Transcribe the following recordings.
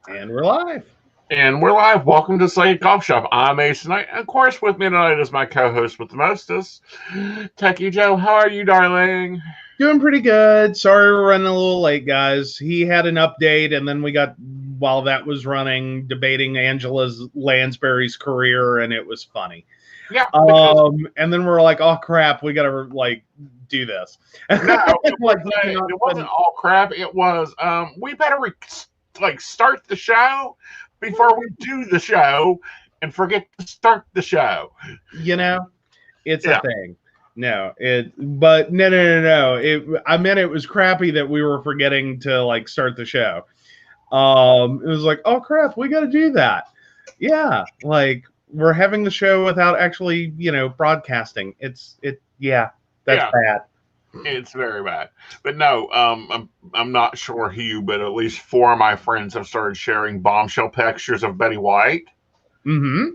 And we're live. And we're live. Welcome to Slate Golf Shop. I'm Aeson Knight. And of course, with me tonight is my co-host with the mostest, Techy Joe. How are you, darling? Doing pretty good. Sorry we're running a little late, guys. He had an update, and then we got, while that was running, debating Angela's Lansbury's career, and it was funny. Yeah. And then we're like, oh crap, we gotta do this. No, it wasn't all crap. It was we better start the show before we do the show and forget to start the show. It's a thing. No. I meant it was crappy that we were forgetting to start the show. It was like, oh crap, we got to do that. Yeah, we're having the show without actually, broadcasting. That's bad. It's very bad. But no, I'm not sure who, but at least 4 of my friends have started sharing bombshell pictures of Betty White. Mm-hmm.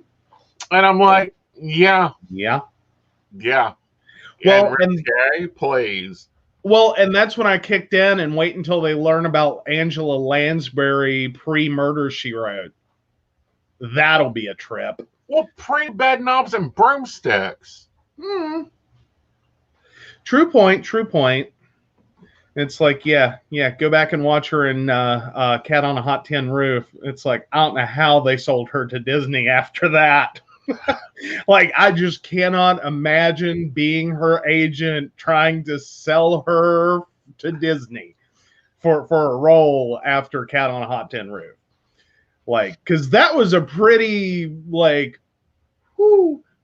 And I'm like, yeah. Well, and please. Well, and that's when I kicked in and wait until they learn about Angela Lansbury pre-murder she wrote. That'll be a trip. Well, pre-bed knobs and broomsticks. True point. It's like, yeah, go back and watch her in Cat on a Hot Tin Roof. It's like, I don't know how they sold her to Disney after that. I just cannot imagine being her agent trying to sell her to Disney for a role after Cat on a Hot Tin Roof. Because that was a pretty,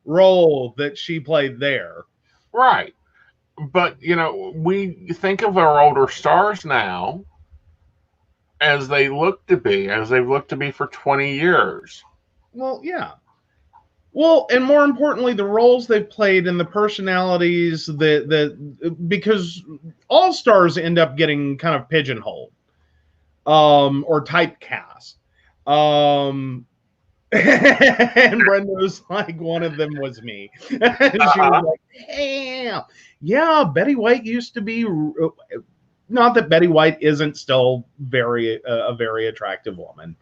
role that she played there. Right. But, we think of our older stars now as they've looked to be for 20 years. Well, yeah. Well, and more importantly, the roles they've played and the personalities because all stars end up getting kind of pigeonholed, or typecast. And Brenda was like, one of them was me. She was like, damn. Yeah, Betty White used to be, not that Betty White isn't still a very attractive woman,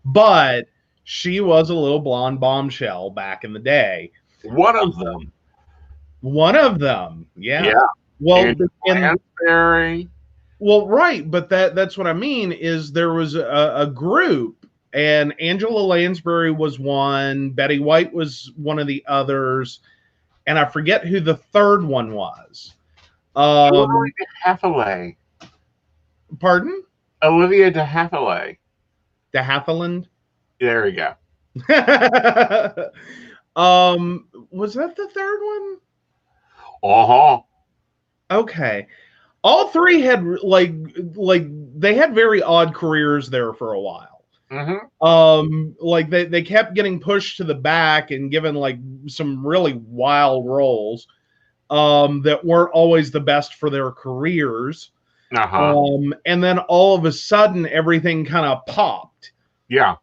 but she was a little blonde bombshell back in the day. One of them, yeah. Well, Lansbury. Well, right, but that's what I mean is there was a group, and Angela Lansbury was one, Betty White was one of the others, and I forget who the third one was. Olivia de Havilland. Pardon? Olivia de Havilland. De Havilland? There we go. Was that the third one? Uh-huh. Okay. All three had they had very odd careers there for a while. Mm-hmm. They kept getting pushed to the back and given some really wild roles that weren't always the best for their careers. And then all of a sudden everything kind of popped. Yeah.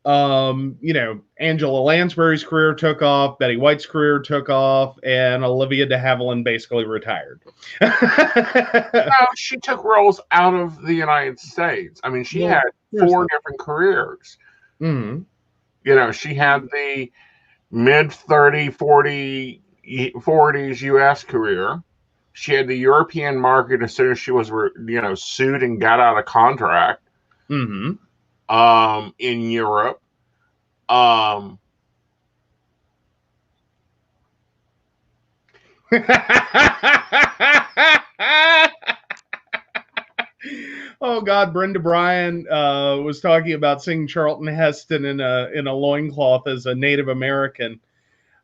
Angela Lansbury's career took off, Betty White's career took off, and Olivia de Havilland basically retired. No, she took roles out of the United States. I mean, she had 4 different careers. Mm-hmm. She had the mid-30s, 40s U.S. career. She had the European market as soon as she was, sued and got out of contract. Mm-hmm. In Europe. Oh God, Brenda Bryan was talking about seeing Charlton Heston in a loincloth as a Native American.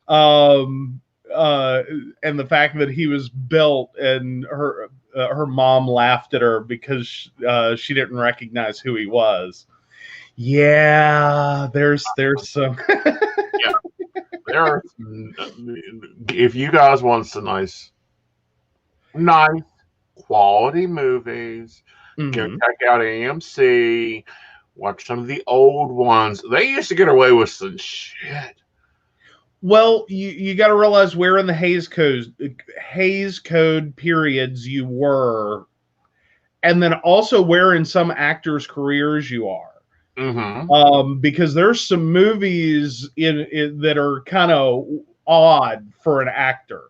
And the fact that he was built, and her mom laughed at her because she didn't recognize who he was. Yeah, there's some. Yeah, there. If you guys want some nice quality movies, go check out AMC. Watch some of the old ones. They used to get away with some shit. Well, you got to realize where in the Hays Code periods you were, and then also where in some actors' careers you are. Because there's some movies in that are kind of odd for an actor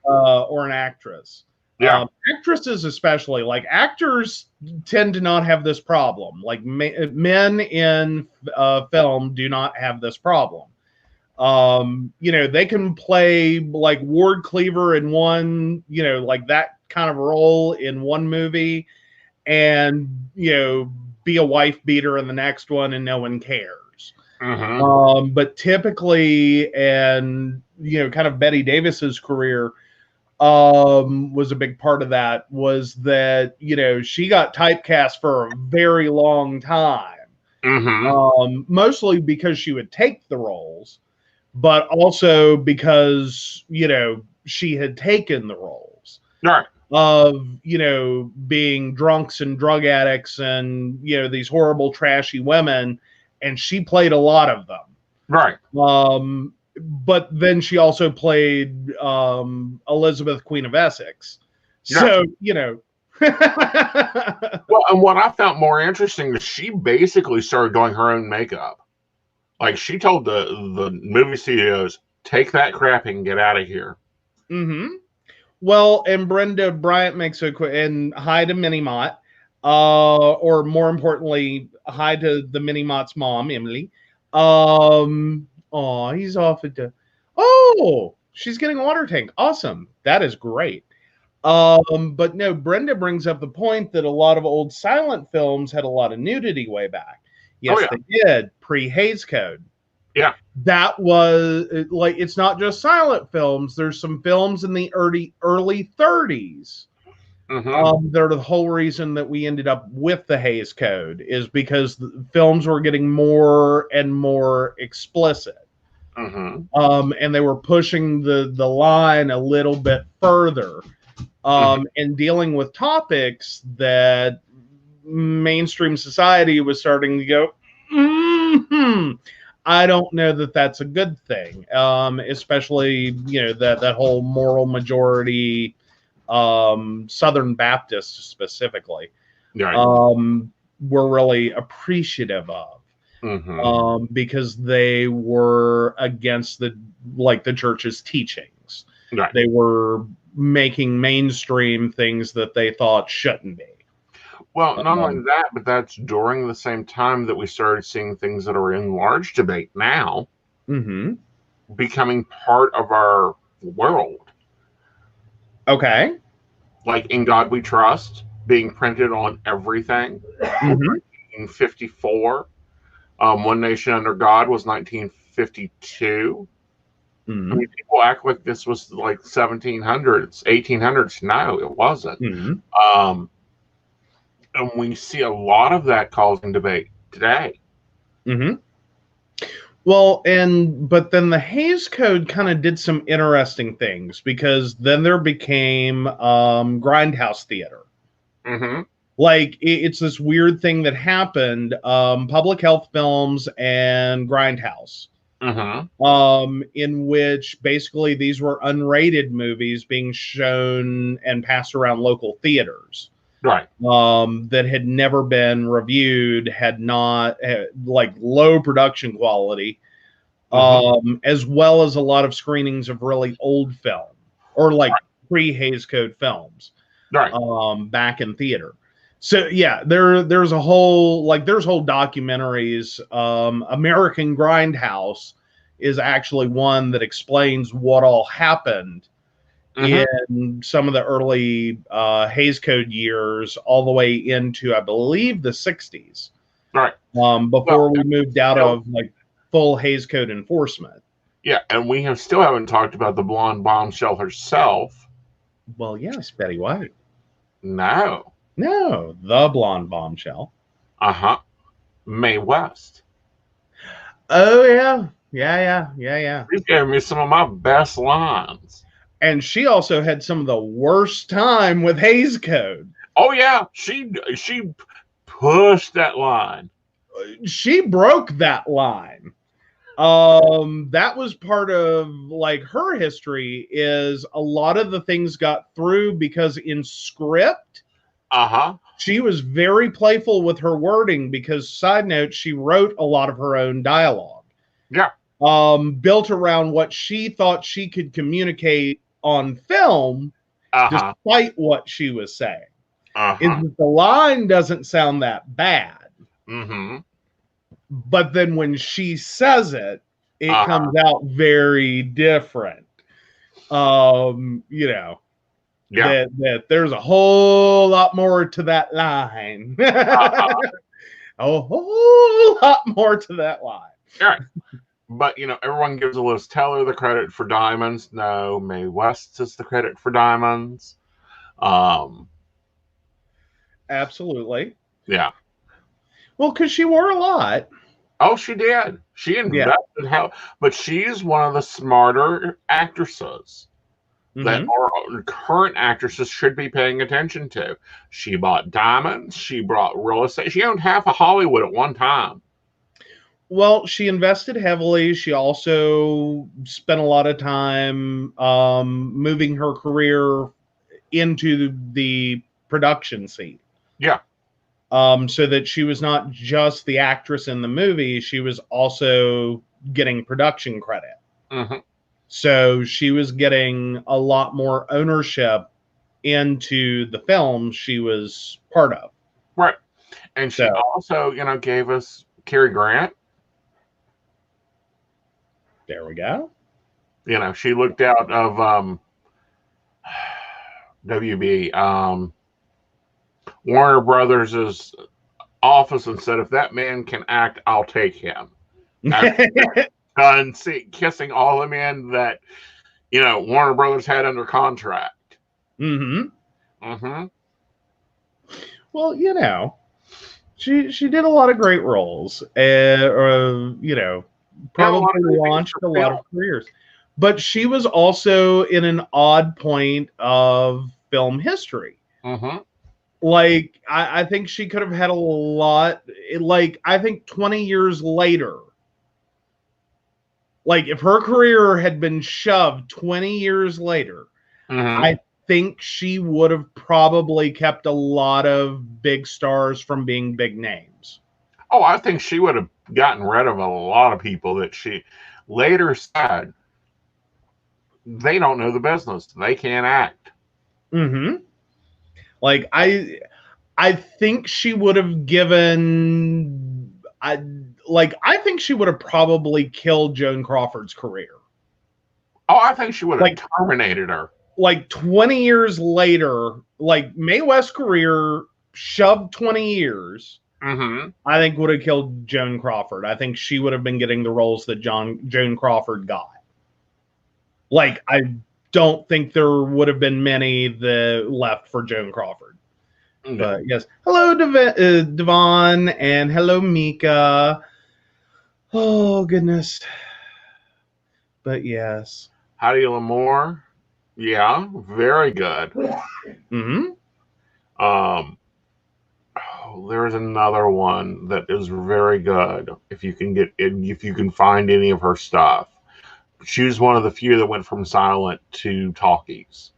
or an actress. Yeah. Actresses especially, like actors tend to not have this problem. Like men in film do not have this problem. They can play like Ward Cleaver in one, like that kind of role in one movie, and be a wife beater in the next one, and no one cares. But typically, and kind of Betty Davis's career was a big part of that, was that she got typecast for a very long time, mostly because she would take the roles, but also because she had taken the roles of being drunks and drug addicts and these horrible trashy women, and she played a lot of them. But then she also played Elizabeth, Queen of Essex. So, Well, and what I found more interesting is she basically started doing her own makeup. Like, she told the movie studios, take that crap and get out of here. Well, and Brenda Bryant makes and hi to Minnie Mott, or more importantly, hi to the Minnie Mott's mom, Emily. Oh, he's off at she's getting a water tank. Awesome. That is great. But no, Brenda brings up the point that a lot of old silent films had a lot of nudity way back. Yes, they did, pre-Hays Code. Yeah. That was like, it's not just silent films. There's some films in the early 30s. They're the whole reason that we ended up with the Hays Code, is because the films were getting more and more explicit. And they were pushing the line a little bit further, and dealing with topics that mainstream society was starting to go, I don't know that that's a good thing, especially that whole moral majority, Southern Baptists specifically, were really appreciative of, because they were against the church's teachings. They were making mainstream things that they thought shouldn't be. Well, not only that, but that's during the same time that we started seeing things that are in large debate now becoming part of our world. Okay. Like In God We Trust being printed on everything. 1954. One Nation Under God was 1952. I mean, people act like this was like 1700s, 1800s. No, it wasn't. And we see a lot of that causing debate today. Well, but then the Hays Code kind of did some interesting things, because then there became grindhouse theater. Like, it's this weird thing that happened, public health films and grindhouse, in which basically these were unrated movies being shown and passed around local theaters. That had never been reviewed, had not like low production quality, as well as a lot of screenings of really old film, or like pre-Hays Code films, back in theater. So yeah, there's whole documentaries. American Grindhouse is actually one that explains what all happened in some of the early Hays Code years, all the way into, I believe, the 60s. Before we moved out of like full Hays Code enforcement. Yeah, and we still haven't talked about the blonde bombshell herself. Well, yes, Betty White. No, the blonde bombshell. Mae West. Oh yeah. She gave me some of my best lines. And she also had some of the worst time with Hays Code. Oh yeah, she pushed that line. She broke that line. That was part of like her history, is a lot of the things got through because in script She was very playful with her wording because, side note, she wrote a lot of her own dialogue. Yeah. Built around what she thought she could communicate on film, despite what she was saying. Is that the line doesn't sound that bad. But then when she says it, it comes out very different. You know, that there's a whole lot more to that line. A whole lot more to that line. All right. But, you know, everyone gives Liz Teller the credit for Diamonds. No, Mae West is the credit for Diamonds. Absolutely. Yeah. Well, because she wore a lot. Oh, she did. She invested hell. But she's one of the smarter actresses that our current actresses should be paying attention to. She bought diamonds. She bought real estate. She owned half of Hollywood at one time. Well, she invested heavily. She also spent a lot of time moving her career into the production scene. Yeah. So that she was not just the actress in the movie, she was also getting production credit. So she was getting a lot more ownership into the film she was part of. Right. And she also, you know, gave us Cary Grant. There we go. You know, she looked out of WB, Warner Brothers' office and said, if that man can act, I'll take him. And kissing all the men that, you know, Warner Brothers had under contract. Well, you know, she did a lot of great roles, you know, probably launched a lot of careers. But she was also in an odd point of film history. Like, I think she could have had a lot, like, I think 20 years later, like, if her career had been shoved 20 years later, I think she would have probably kept a lot of big stars from being big names. Oh, I think she would have gotten rid of a lot of people that she later said they don't know the business. They can't act. Like, I think she would have given... I think she would have probably killed Joan Crawford's career. Oh, I think she would have terminated her. Like 20 years later, like Mae West's career shoved 20 years, I think would have killed Joan Crawford. I think she would have been getting the roles that Joan Crawford got. Like, I don't think there would have been many that left for Joan Crawford. But yes, hello Devon, and hello Mika. Oh goodness. But yes, Heidi Lamore, yeah, very good. There's another one that is very good. If you can find any of her stuff, she was one of the few that went from silent to talkies.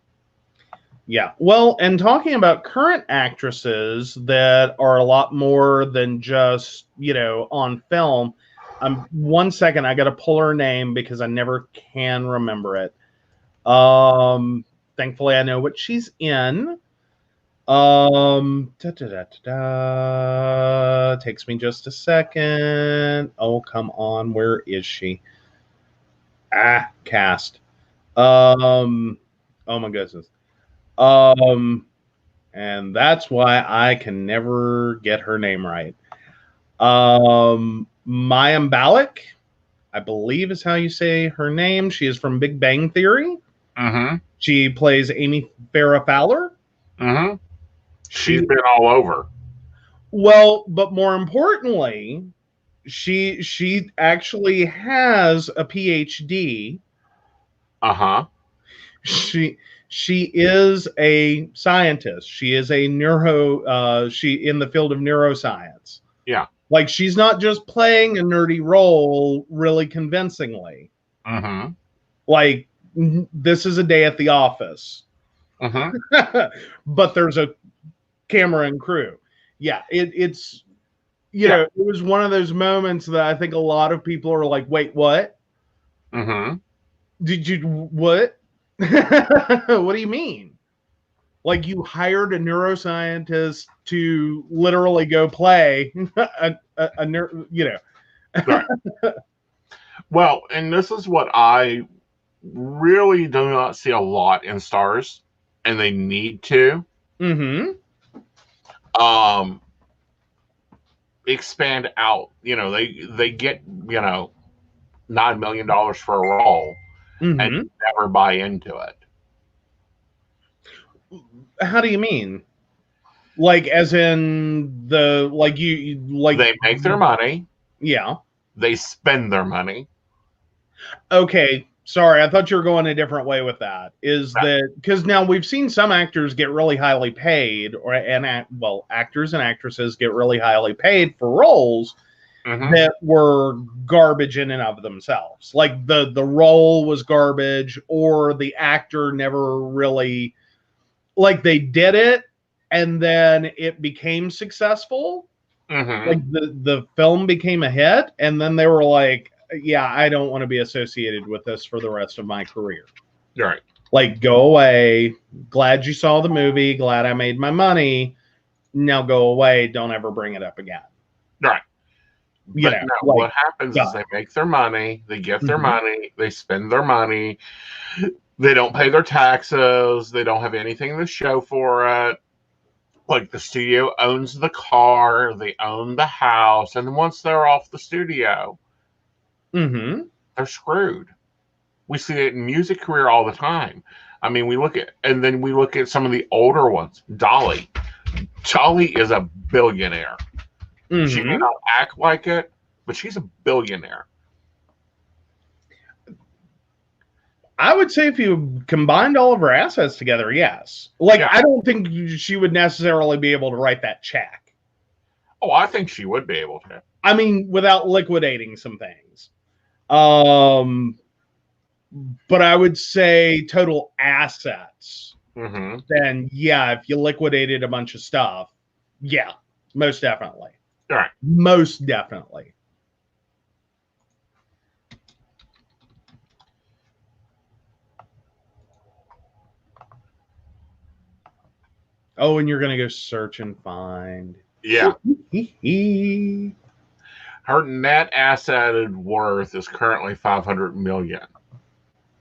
Yeah, well, and talking about current actresses that are a lot more than just, you know, on film. 1 second, I got to pull her name because I never can remember it. Thankfully, I know what she's in. Takes me just a second. Oh, come on, where is she? Cast. Oh my goodness. And that's why I can never get her name right. Mayim Bialik, I believe is how you say her name. She is from Big Bang Theory. She plays Amy Farrah Fowler. She's been all over. Well, but more importantly, she actually has a PhD. She is a scientist. She is a she in the field of neuroscience. Yeah. Like, she's not just playing a nerdy role really convincingly. Like, this is a day at the office. But there's a camera and crew. Yeah, it's you know, it was one of those moments that I think a lot of people are like, wait, what? Mm-hmm. Did you what? What do you mean? Like you hired a neuroscientist to literally go play you know. Right. Well, and this is what I really do not see a lot in stars, and they need to. Mm-hmm. Expand out. You know, they get, $9 million for a role and Mm-hmm. never buy into it. How do you mean? Like as in the like you like They make their money, yeah. they spend their money. Okay, sorry, I thought you were going a different way with that. Is that because now we've seen some actors get really highly paid, actors and actresses get really highly paid for roles that were garbage in and of themselves. Like the role was garbage, or the actor never really like they did it, and then it became successful. Like the film became a hit, and then they were like, yeah, I don't want to be associated with this for the rest of my career. Right. Like, go away. Glad you saw the movie. Glad I made my money. Now go away. Don't ever bring it up again. Right. You But know, no, like, what happens is they make their money, they get their money, they spend their money, they don't pay their taxes, they don't have anything to show for it. Like the studio owns the car, they own the house, and once they're off the studio, they're screwed. We see it in music career all the time. I mean, we look at some of the older ones. Dolly is a billionaire. She may not act like it, but she's a billionaire. I would say if you combined all of her assets together, yes. Like, I don't think she would necessarily be able to write that check. Oh, I think she would be able to. I mean, without liquidating some things. But I would say total assets. Then, yeah, if you liquidated a bunch of stuff, yeah, most definitely. All right. Most definitely. Oh, and you're going to go search and find. Yeah. Her net asset worth is currently $500 million.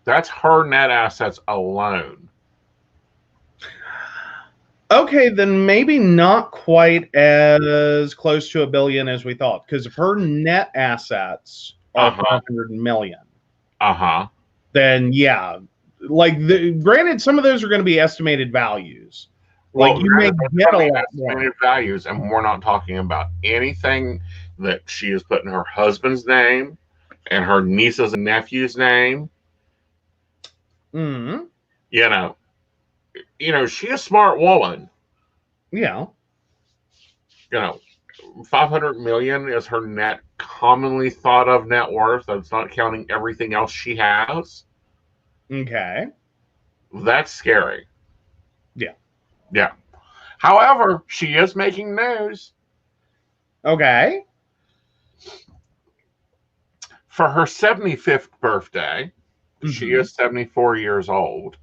That's her net assets alone. Okay, then maybe not quite as close to $1 billion as we thought, because if her net assets are 500 million, then yeah, like granted, some of those are going to be estimated values. Like you may get a lot more values, and we're not talking about anything that she has put in her husband's name and her nieces and nephews' name. You know, she's a smart woman. Yeah. 500 million is her net commonly thought of net worth. That's not counting everything else she has. Okay. That's scary. Yeah. Yeah. However, she is making news. Okay. For her 75th birthday, she is 74 years old.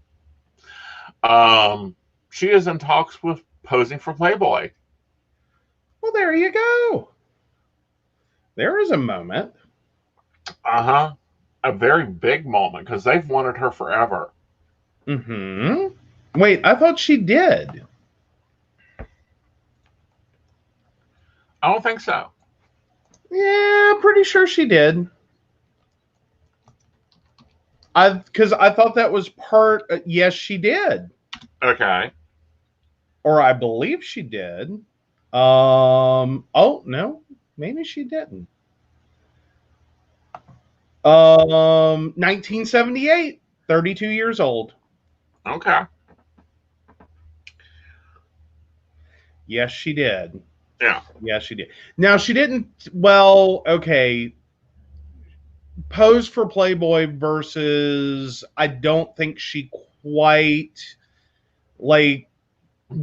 She is in talks with posing for Playboy. Well, there you go. There is a moment. A very big moment, because they've wanted her forever. Wait, I thought she did. I don't think so. Yeah, pretty sure she did. Because I thought that was part. Yes, she did. Okay. Or I believe she did. Oh no, maybe she didn't. 1978, 32 years old. Okay. Yes, she did. Yeah. Yes, she did. Now she didn't. Well, okay. Pose for Playboy versus I don't think she quite like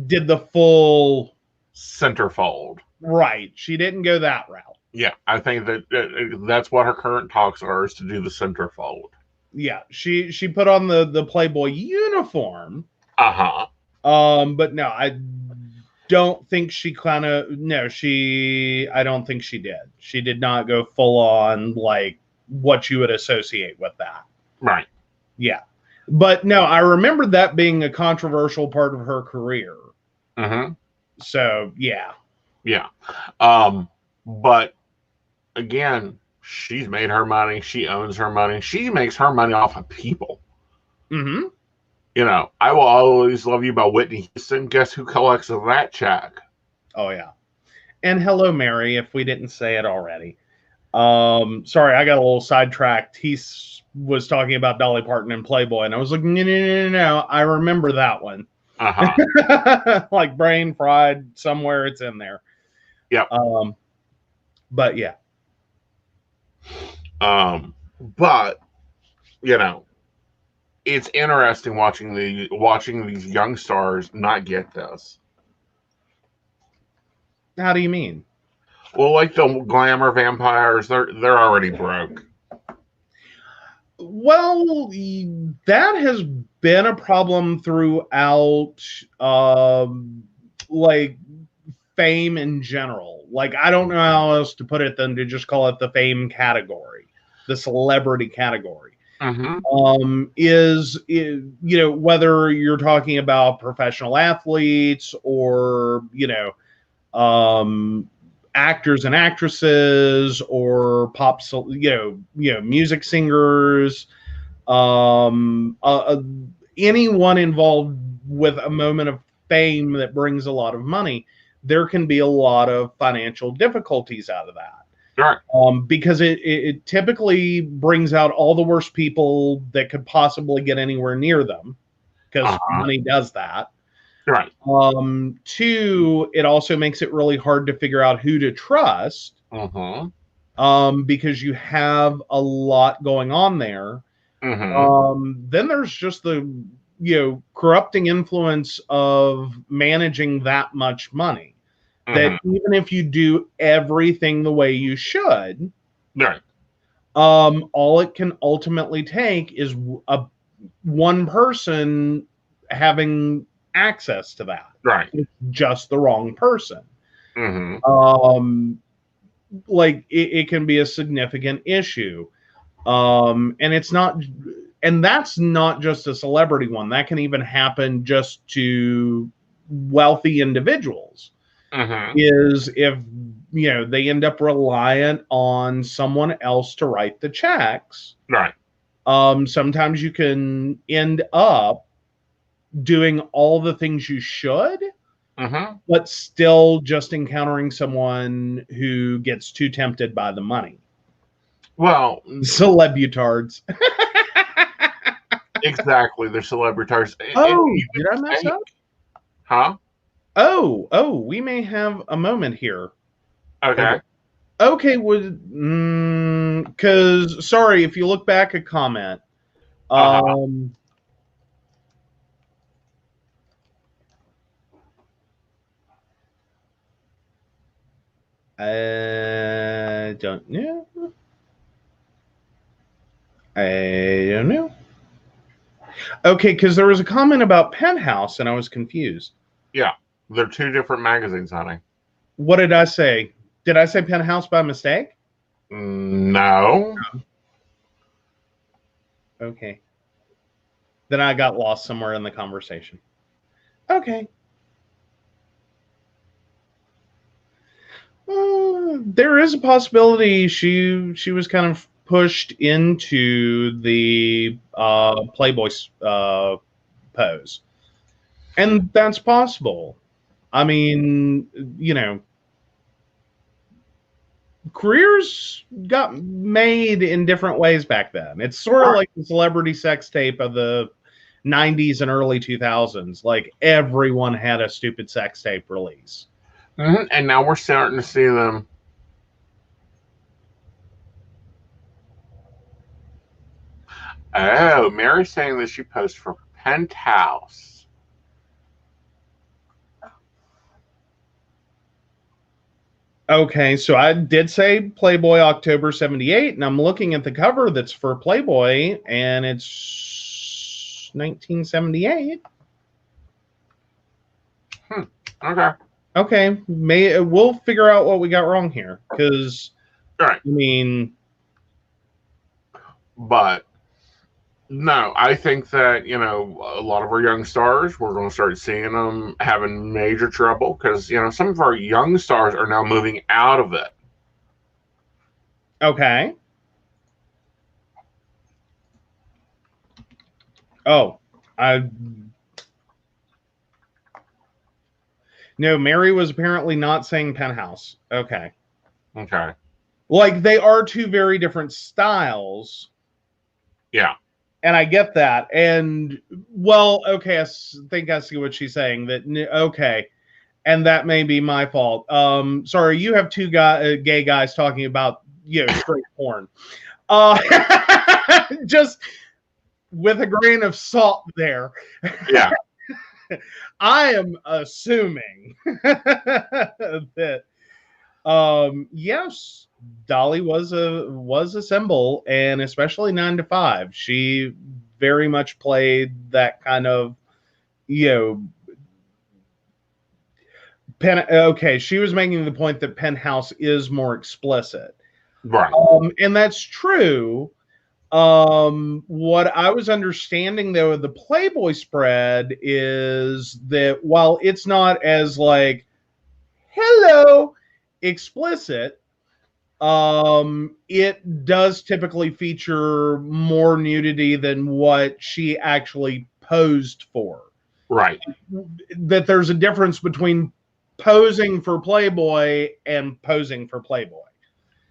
did the full centerfold. Right. She didn't go that route. Yeah, I think that's what her current talks are, is to do the centerfold. Yeah, she put on the Playboy uniform. Uh-huh. But no, I don't think she kind of I don't think she did. She did not go full on like what you would associate with that. Right. Yeah. But no, I remember that being a controversial part of her career. Mm-hmm. So yeah. Yeah. But again, she's made her money. She owns her money. She makes her money off of people. Mm-hmm. You know, I Will Always Love You by Whitney Houston. Guess who collects that check? Oh yeah. And hello, Mary, if we didn't say it already. Sorry, I got a little sidetracked. He was talking about Dolly Parton and Playboy, and I was like, no. I remember that one. Uh-huh. Like brain fried somewhere, it's in there. Yep. But yeah. But you know, it's interesting watching these young stars not get this. How do you mean? Well, like the glamour vampires, they're already broke. Well, that has been a problem throughout, like fame in general. Like, I don't know how else to put it than to just call it the fame category, the celebrity category. Mm-hmm. Is you know, whether you're talking about professional athletes or actors and actresses or music singers, um, uh, uh, anyone involved with a moment of fame that brings a lot of money, there can be a lot of financial difficulties out of that. Right. Because it typically brings out all the worst people that could possibly get anywhere near them, because money does that. Right. Two, it also makes it really hard to figure out who to trust. Because you have a lot going on there. Then there's just the corrupting influence of managing that much money. That even if you do everything the way you should, Right. all it can ultimately take is one person having access to that. Right. It's just the wrong person. Like it can be a significant issue. And it's not, and that's not just a celebrity one. That can even happen just to wealthy individuals. Is if they end up reliant on someone else to write the checks. Right. Sometimes you can end up doing all the things you should, but still just encountering someone who gets too tempted by the money. Well, celebutards. Exactly, they're celebrities. Oh, did I mess up? Huh? Oh, we may have a moment here. Okay. Okay, because sorry, if you look back a comment, I don't know. I don't know. Okay, because there was a comment about Penthouse, and I was confused. Yeah, they're two different magazines, honey. What did I say? Did I say Penthouse by mistake? No. Okay. Then I got lost somewhere in the conversation. Okay. There is a possibility she was kind of pushed into the Playboy pose, and that's possible. I mean, careers got made in different ways back then. It's sort of like the celebrity sex tape of the 90s and early 2000s. Like everyone had a stupid sex tape release. And now we're starting to see them. Oh, Mary's saying that she posed for Penthouse. Okay, so I did say Playboy October 78, and I'm looking at the cover that's for Playboy, and it's 1978. Okay. Okay, we'll figure out what we got wrong here, because, All right. I mean... But no, I think that, you know, a lot of our young stars, we're going to start seeing them having major trouble because, you know, some of our young stars are now moving out of it. Okay. Oh, no, Mary was apparently not saying penthouse. Okay. Okay. Like, they are two very different styles. Yeah. And I get that. And, well, okay, I think I see what she's saying. Okay. And that may be my fault. Sorry, you have two gay guys talking about, straight porn. Just with a grain of salt there. Yeah. I am assuming that yes, Dolly was a symbol, and especially 9 to 5. She very much played that kind of, okay, she was making the point that Penthouse is more explicit. Right. And that's true. What I was understanding though of the Playboy spread is that while it's not as like hello explicit, it does typically feature more nudity than what she actually posed for. Right. That there's a difference between posing for Playboy and posing for Playboy.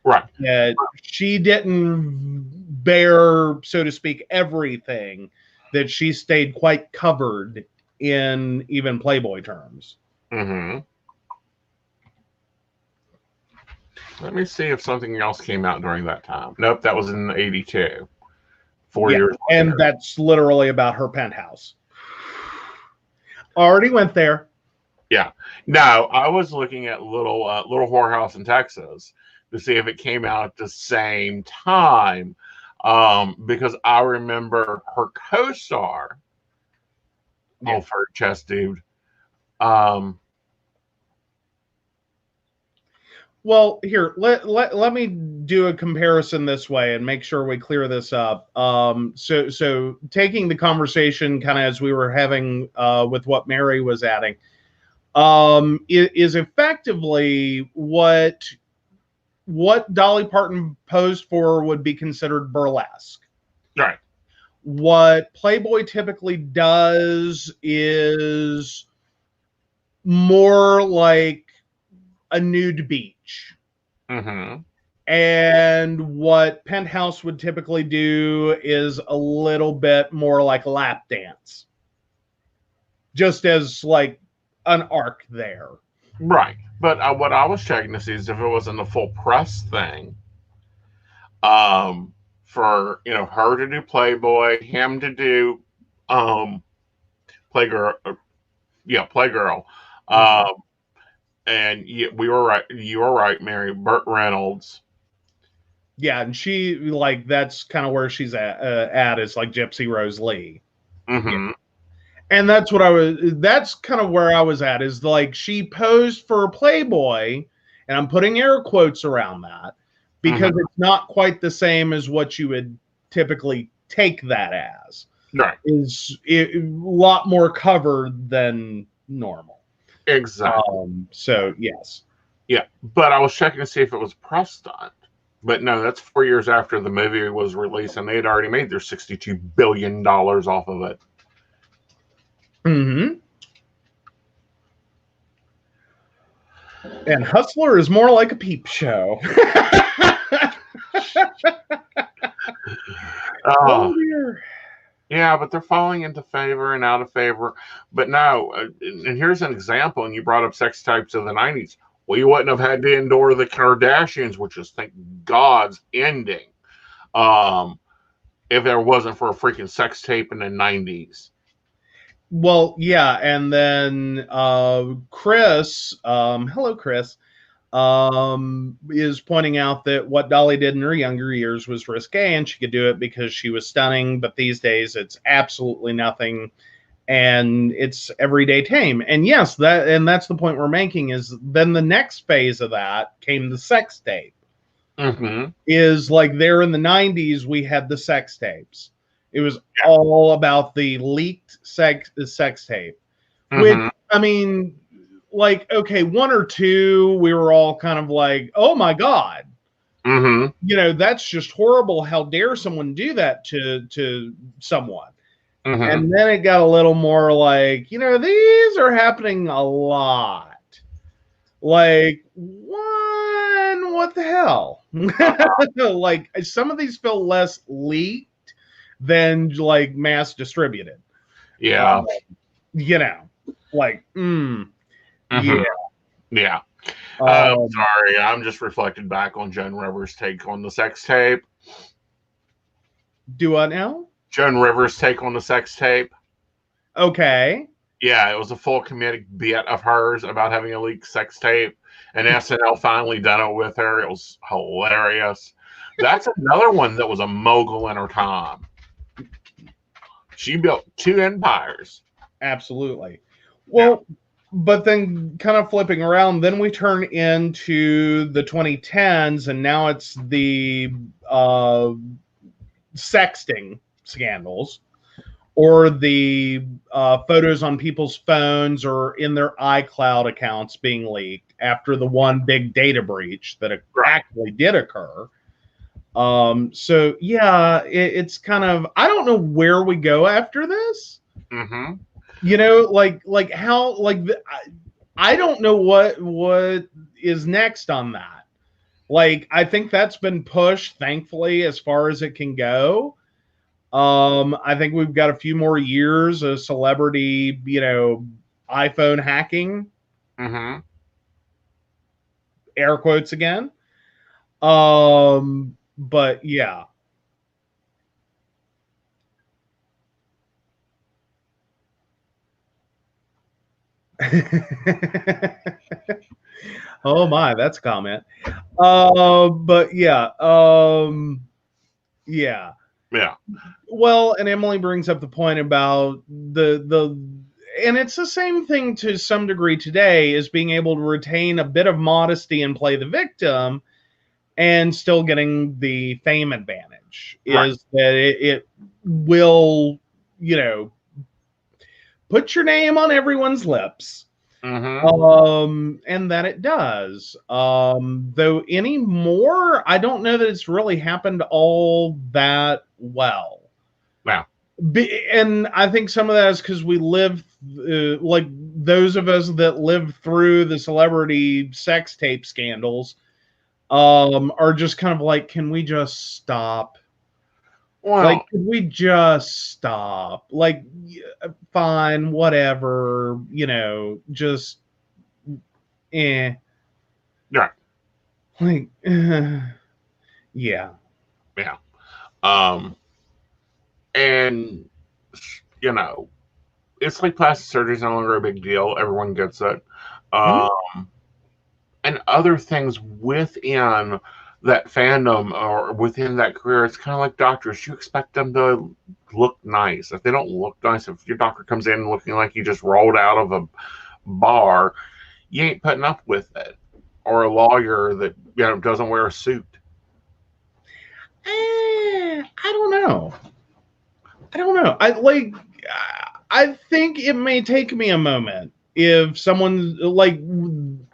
Right. That she didn't bear, so to speak, everything, that she stayed quite covered in even Playboy terms. Mm-hmm. Let me see if something else came out during that time. Nope, that was in 82. 4 years later. And that's literally about her penthouse. Already went there. Yeah. No, I was looking at Little Whorehouse in Texas to see if it came out at the same time, because I remember her co-star, old fur chest dude. Well, here, let me do a comparison this way and make sure we clear this up. So taking the conversation kind of as we were having with what Mary was adding, is effectively what Dolly Parton posed for would be considered burlesque. Right. What Playboy typically does is more like a nude beach. Mm-hmm. And what Penthouse would typically do is a little bit more like lap dance. Just as like an arc there. Right. But what I was checking to see is if it wasn't a full press thing. For, you know, her to do Playboy, him to do Playgirl. Playgirl. And we were right. You were right, Mary. Burt Reynolds. Yeah, and she, like, that's kind of where she's at is like Gypsy Rose Lee. Mm-hmm. Yeah. And that's kind of where I was at, is like she posed for Playboy, and I'm putting air quotes around that because it's not quite the same as what you would typically take that as. Right. Is a lot more covered than normal. Exactly. So, yes. Yeah. But I was checking to see if it was press stunt. But no, that's 4 years after the movie was released, and they had already made their $62 billion off of it. Mm-hmm. And Hustler is more like a peep show. Oh, dear. Yeah, but they're falling into favor and out of favor. But no, and here's an example, and you brought up sex types of the 90s. Well, you wouldn't have had to endure the Kardashians, which is, thank God's, ending, if there wasn't for a freaking sex tape in the 90s. Well, yeah, and then Chris, hello, Chris, is pointing out that what Dolly did in her younger years was risque, and she could do it because she was stunning. But these days, it's absolutely nothing, and it's everyday tame. And yes, that's the point we're making. Is then the next phase of that came the sex tape. Mm-hmm. Is like there in the 90s, we had the sex tapes. It was all about the leaked sex tape, which, I mean, like, okay, one or two, we were all kind of like, oh my God, you know, that's just horrible. How dare someone do that to someone? And then it got a little more like, you know, these are happening a lot. Like, what the hell? Like, some of these feel less leaked than like mass distributed. Yeah. You know, like, yeah. Yeah. Sorry, I'm just reflecting back on Joan Rivers' take on the sex tape. Do what now? Joan Rivers' take on the sex tape. Okay. Yeah, it was a full comedic bit of hers about having a leaked sex tape, and SNL finally done it with her. It was hilarious. That's another one that was a mogul in her time. She built 2 empires. Absolutely. Well, but then kind of flipping around, then we turn into the 2010s, and now it's the sexting scandals, or the photos on people's phones or in their iCloud accounts being leaked after the one big data breach that actually did occur. So yeah, it's kind of, I don't know where we go after this. You know, like how, like I don't know what is next on that. Like, I think that's been pushed, thankfully, as far as it can go. I think we've got a few more years of celebrity, you know, iPhone hacking. Air quotes again. But yeah. Oh my, that's a comment. But yeah. Yeah. Yeah. Well, and Emily brings up the point about the and it's the same thing to some degree today, is being able to retain a bit of modesty and play the victim and still getting the fame advantage. Is that it will, you know, put your name on everyone's lips. And that it does. Though anymore, I don't know that it's really happened all that well. Wow. And I think some of that is because we live, like those of us that lived through the celebrity sex tape scandals, are just kind of like, can we just stop? Well, like, could we just stop? Like, fine, whatever, you know, just, yeah. Like, yeah. Yeah. And, you know, it's like plastic surgery is no longer a big deal. Everyone gets it. And other things within that fandom or within that career, it's kind of like doctors. You expect them to look nice. If they don't look nice, if your doctor comes in looking like you just rolled out of a bar, you ain't putting up with it. Or a lawyer that, you know, doesn't wear a suit. I don't know. I think it may take me a moment if someone, like,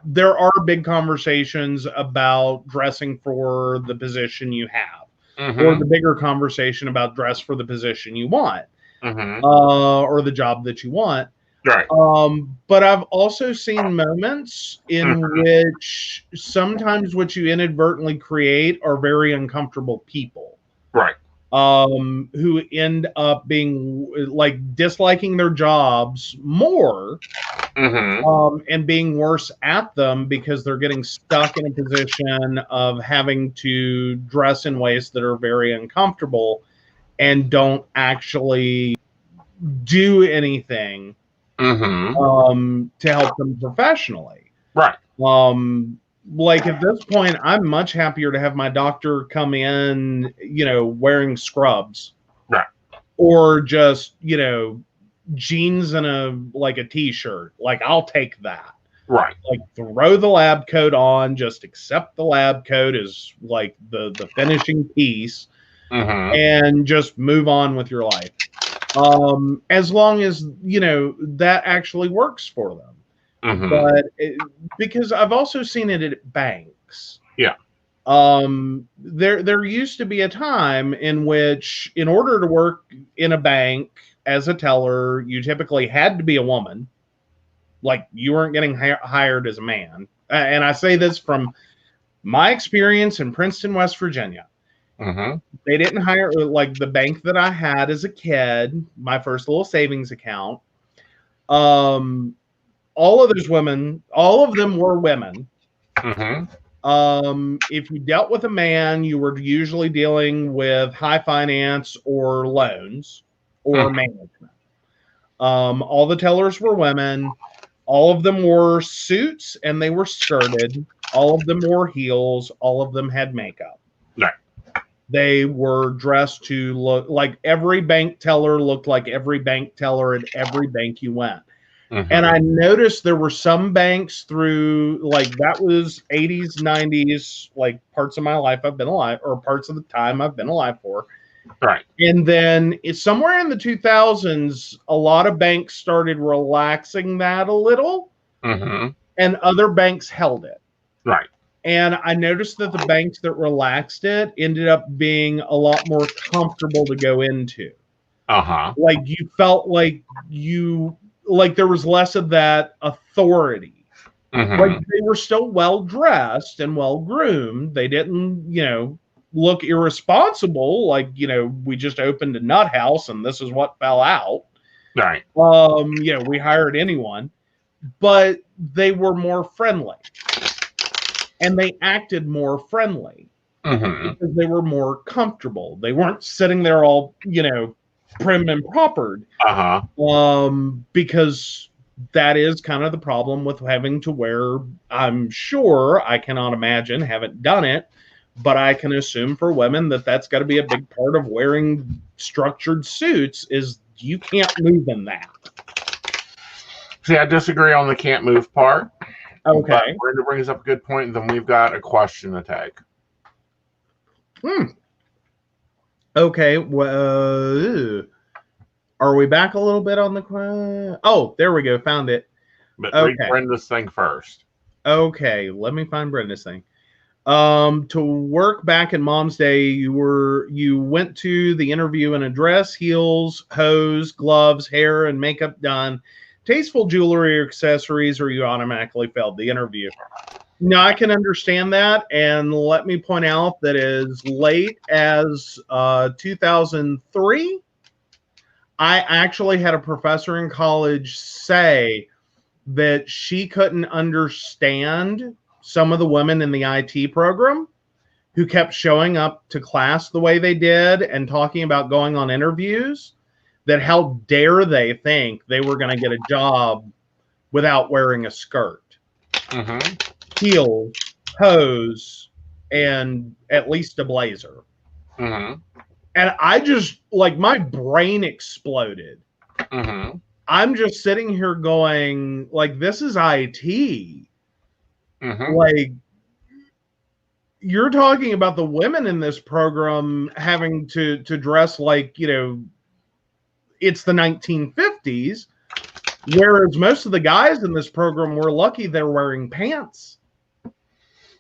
there are big conversations about dressing for the position you have, or the bigger conversation about dress for the position you want, or the job that you want. But I've also seen moments in which sometimes what you inadvertently create are very uncomfortable people. Who end up being like disliking their jobs more, and being worse at them because they're getting stuck in a position of having to dress in ways that are very uncomfortable and don't actually do anything to help them professionally. like at this point, I'm much happier to have my doctor come in, wearing scrubs, Right. or just, jeans and a t-shirt. Like, I'll take that. Right. Like, throw the lab coat on, just accept the lab coat as like the finishing piece, and just move on with your life. As long as, that actually works for them. But because I've also seen it at banks. Yeah. There used to be a time in which, in order to work in a bank as a teller, you typically had to be a woman. Like, you weren't getting hired as a man. And I say this from my experience in Princeton, West Virginia. They didn't hire, like the bank that I had as a kid, my first little savings account. All of those women, all of them were women. If you dealt with a man, you were usually dealing with high finance or loans or management. All the tellers were women. All of them wore suits and they were skirted. All of them wore heels. All of them had makeup. Right. They were dressed to look like every bank teller looked like every bank teller at every bank you went. And I noticed there were some banks through, like, that was 80s, 90s, like parts of my life I've been alive, or parts of the time I've been alive for. Right. And then somewhere in the 2000s, a lot of banks started relaxing that a little, and other banks held it. Right. And I noticed that the banks that relaxed it ended up being a lot more comfortable to go into. Like, you felt like there was less of that authority. Like, they were still well dressed and well groomed. They didn't, look irresponsible. Like, we just opened a nut house and this is what fell out. Right. We hired anyone, but they were more friendly. And they acted more friendly because they were more comfortable. They weren't sitting there all, prim and propered. Because that is kind of the problem with having to wear, I'm sure, I cannot imagine, haven't done it, but I can assume for women that's got to be a big part of wearing structured suits, is you can't move in that. See, I disagree on the can't move part. Okay. Brenda brings up a good point, and then we've got a question to take. Okay. Well, are we back a little bit on the question? Oh, there we go. Found it. But read Brenda's thing first. Okay. Let me find Brenda's thing. To work back in Mom's Day, you went to the interview in a dress, heels, hose, gloves, hair, and makeup done, tasteful jewelry or accessories, or you automatically failed the interview. Now, I can understand that, and let me point out that as late as 2003, I actually had a professor in college say that she couldn't understand some of the women in the IT program who kept showing up to class the way they did and talking about going on interviews, that how dare they think they were going to get a job without wearing a skirt, heels, hose, and at least a blazer. And I just, like, my brain exploded. I'm just sitting here going, like, this is IT. Like, you're talking about the women in this program having to dress like, it's the 1950s, whereas most of the guys in this program were lucky they're wearing pants.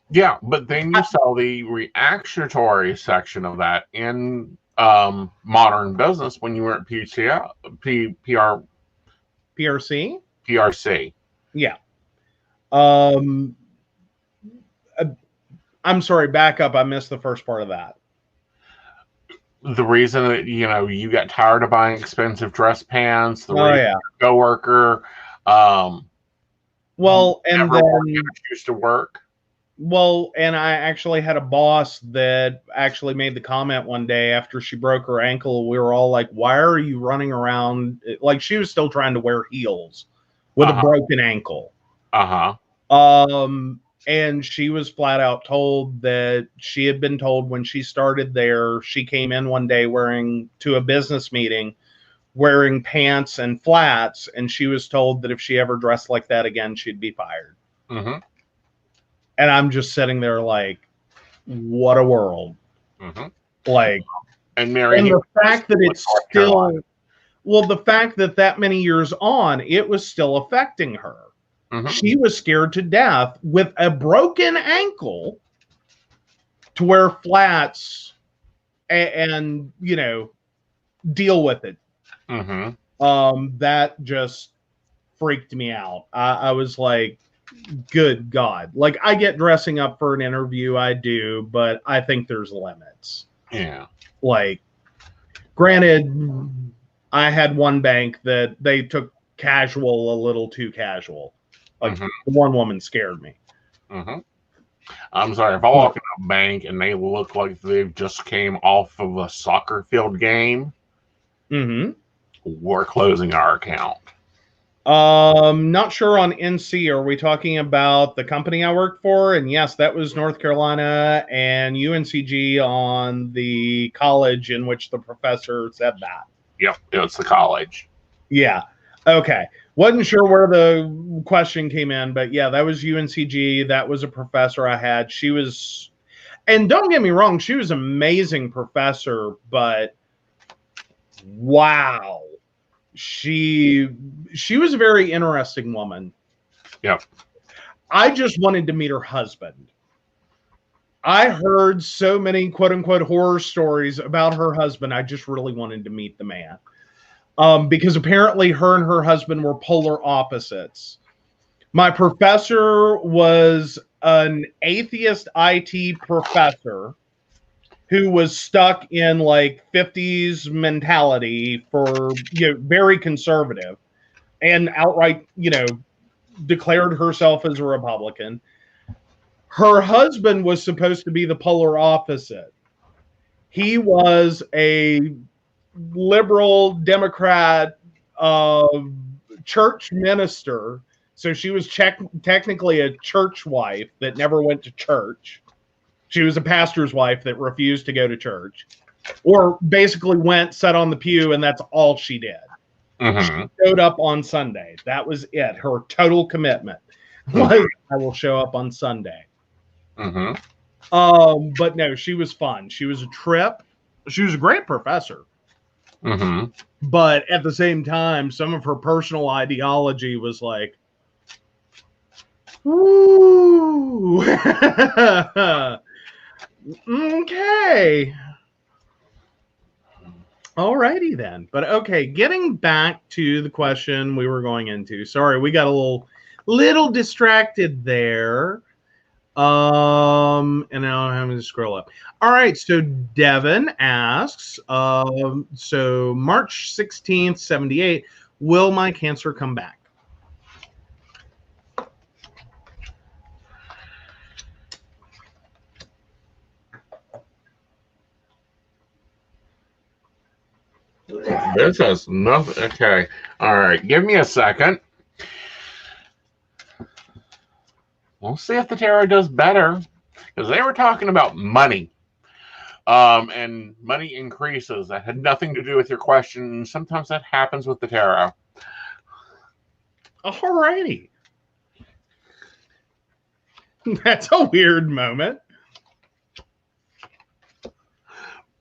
Yeah, but then you saw the reactionary section of that in modern business when you were at PRC. Yeah. I'm sorry, back up. I missed the first part of that. The reason that, you got tired of buying expensive dress pants, coworker, well, and then used to work. Well, and I actually had a boss that actually made the comment one day after she broke her ankle. We were all like, why are you running around? Like, she was still trying to wear heels with a broken ankle. And she was flat out told that she had been told when she started there, she came in one day to a business meeting wearing pants and flats, and she was told that if she ever dressed like that again, she'd be fired. Mm-hmm. And I'm just sitting there like, what a world. Mm-hmm. Like, and Mary, and the fact that it's still, well, the fact that many years on, it was still affecting her. Mm-hmm. She was scared to death with a broken ankle to wear flats and you know, deal with it. Mm-hmm. That just freaked me out. I was like, good God. Like, I get dressing up for an interview, I do, but I think there's limits. Yeah. Like, granted, I had one bank that they took casual a little too casual. Like, mm-hmm. One woman scared me. Mm-hmm. I'm sorry, if I walk in a bank and they look like they've just came off of a soccer field game, mm-hmm. we're closing our account. Not sure on NC. Are we talking about the company I worked for? And yes, that was North Carolina, and UNCG on the college in which the professor said that. Yep, it's the college. Yeah. Okay. Wasn't sure where the question came in, but yeah, that was UNCG. That was a professor I had. She was, and don't get me wrong, she was an amazing professor, but wow. She was a very interesting woman. Yep. I just wanted to meet her husband. I heard so many quote unquote horror stories about her husband. I just really wanted to meet the man. Because apparently her and her husband were polar opposites. My professor was an atheist IT professor who was stuck in like 50s mentality for, you know, very conservative and outright, you know, declared herself as a Republican. Her husband was supposed to be the polar opposite. He was a liberal Democrat church minister. So she was technically a church wife that never went to church. She was a pastor's wife that refused to go to church, or basically went, sat on the pew, and that's all she did. Mm-hmm. She showed up on Sunday. That was it. Her total commitment. Mm-hmm. Like, I will show up on Sunday. Mm-hmm. But no, she was fun. She was a trip. She was a great professor. Mm-hmm. But at the same time, some of her personal ideology was like, ooh. Okay. Alrighty then. But okay, getting back to the question we were going into. Sorry, we got a little distracted there. And now I'm having to scroll up. All right, so Devin asks, so March 16th, 78, will my cancer come back? This has nothing. Okay. All right. Give me a second. We'll see if the tarot does better, because they were talking about money. And money increases. That had nothing to do with your question. Sometimes that happens with the tarot. All righty. That's a weird moment.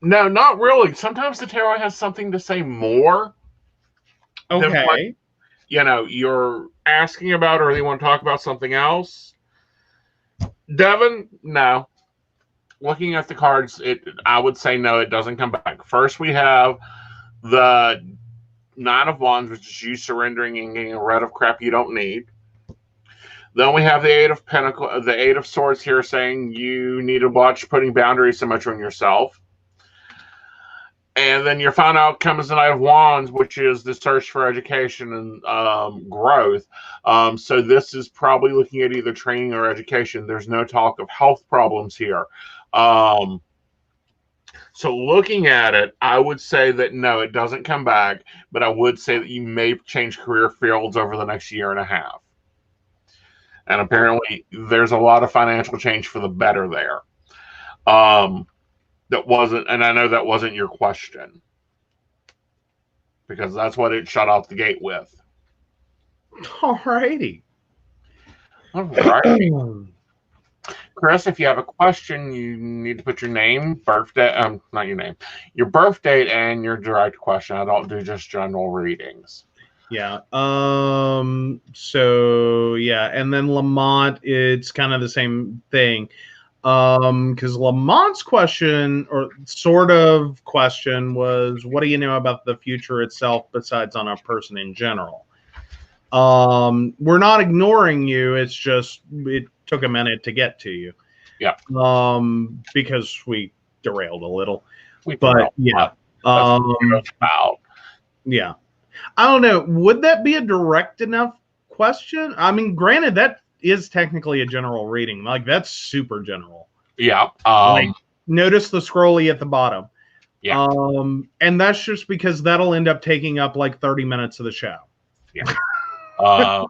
No, not really. Sometimes the tarot has something to say more. Okay. Than what, you know, you're asking about, or they want to talk about something else. Devin, no. Looking at the cards, I would say no, it doesn't come back. First, we have the Nine of Wands, which is you surrendering and getting rid of crap you don't need. Then we have the Eight of Pentacles, the Eight of Swords here, saying you need to watch putting boundaries so much on yourself. And then your final outcome is the Knight of Wands, which is the search for education and growth. So this is probably looking at either training or education. There's no talk of health problems here. So looking at it, I would say that no, it doesn't come back. But I would say that you may change career fields over the next year and a half. And apparently there's a lot of financial change for the better there. That wasn't, and I know that wasn't your question, because that's what it shut off the gate with. Alrighty. All right. Chris, if you have a question, you need to put your name, birthday, not your name, your birth date, and your direct question. I don't do just general readings. Yeah. So yeah, and then Lamont, it's kind of the same thing. Because Lamont's question, or sort of question, was, what do you know about the future itself besides on a person in general? We're not ignoring you. It's just it took a minute to get to you. Yeah. Because we derailed a little. But yeah. About. Yeah. I don't know. Would that be a direct enough question? I mean, granted, that is technically a general reading. Like, that's super general. Yeah. Like, notice the scrolly at the bottom. Yeah. And that's just because that'll end up taking up like 30 minutes of the show. Yeah. All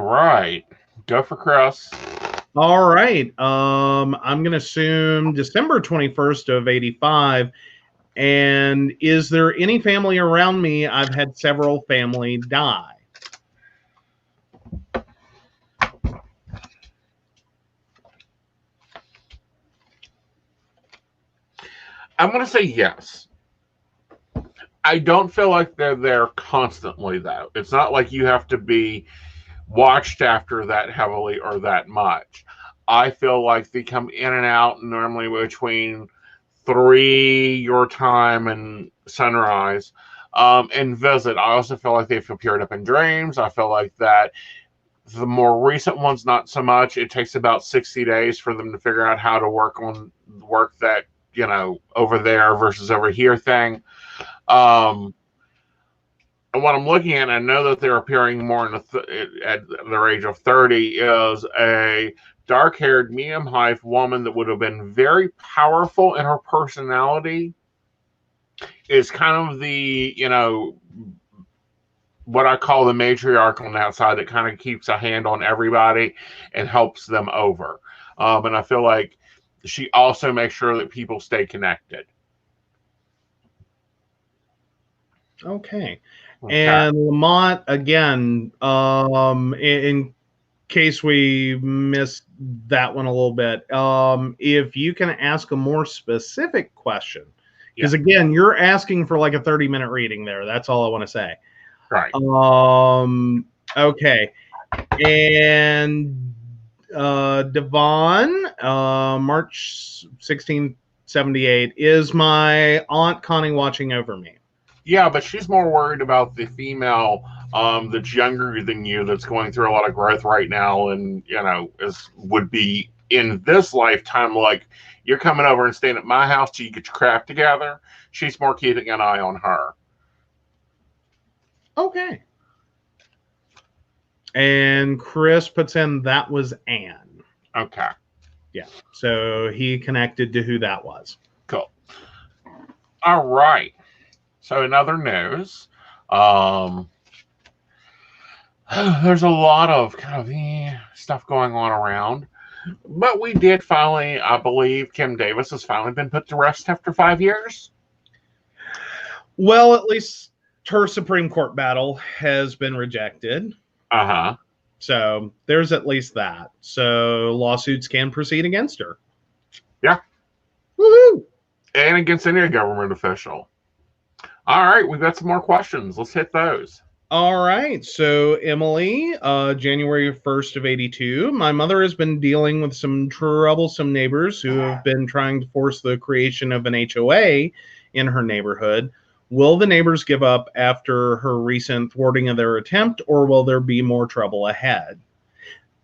right. Go for Chris. All right. I'm gonna assume December 21st of 85. And is there any family around me? I've had several family die. I'm going to say yes. I don't feel like they're there constantly, though. It's not like you have to be watched after that heavily or that much. I feel like they come in and out normally between 3 your time and sunrise, and visit. I also feel like they've appeared up in dreams. I feel like that the more recent ones, not so much. It takes about 60 days for them to figure out how to work on work that, over there versus over here thing. And what I'm looking at, I know that they're appearing more at their age of 30, is a dark-haired, medium-height woman that would have been very powerful in her personality. Is kind of the, what I call the matriarch on that side that kind of keeps a hand on everybody and helps them over. And I feel like she also makes sure that people stay connected. Okay. And Lamont, again, in case we missed that one a little bit, if you can ask a more specific question, because again, you're asking for like a 30-minute reading there. That's all I want to say. Right. Okay. And Devon, March 1678, is my Aunt Connie watching over me? Yeah, but she's more worried about the female that's younger than you, that's going through a lot of growth right now, and would be in this lifetime, like, you're coming over and staying at my house till you get your crap together. She's more keeping an eye on her. Okay. And Chris puts in that was Anne. Okay. Yeah. So he connected to who that was. Cool. All right. So in other news, there's a lot of kind of stuff going on around. But we did finally, I believe, Kim Davis has finally been put to rest after 5 years. Well, at least her Supreme Court battle has been rejected. Uh-huh. So there's at least that. So lawsuits can proceed against her. Yeah. Woohoo! And against any government official. All right, we've got some more questions. Let's hit those. All right. So Emily, January 1st of 82. My mother has been dealing with some troublesome neighbors who have been trying to force the creation of an HOA in her neighborhood. Will the neighbors give up after her recent thwarting of their attempt, or will there be more trouble ahead?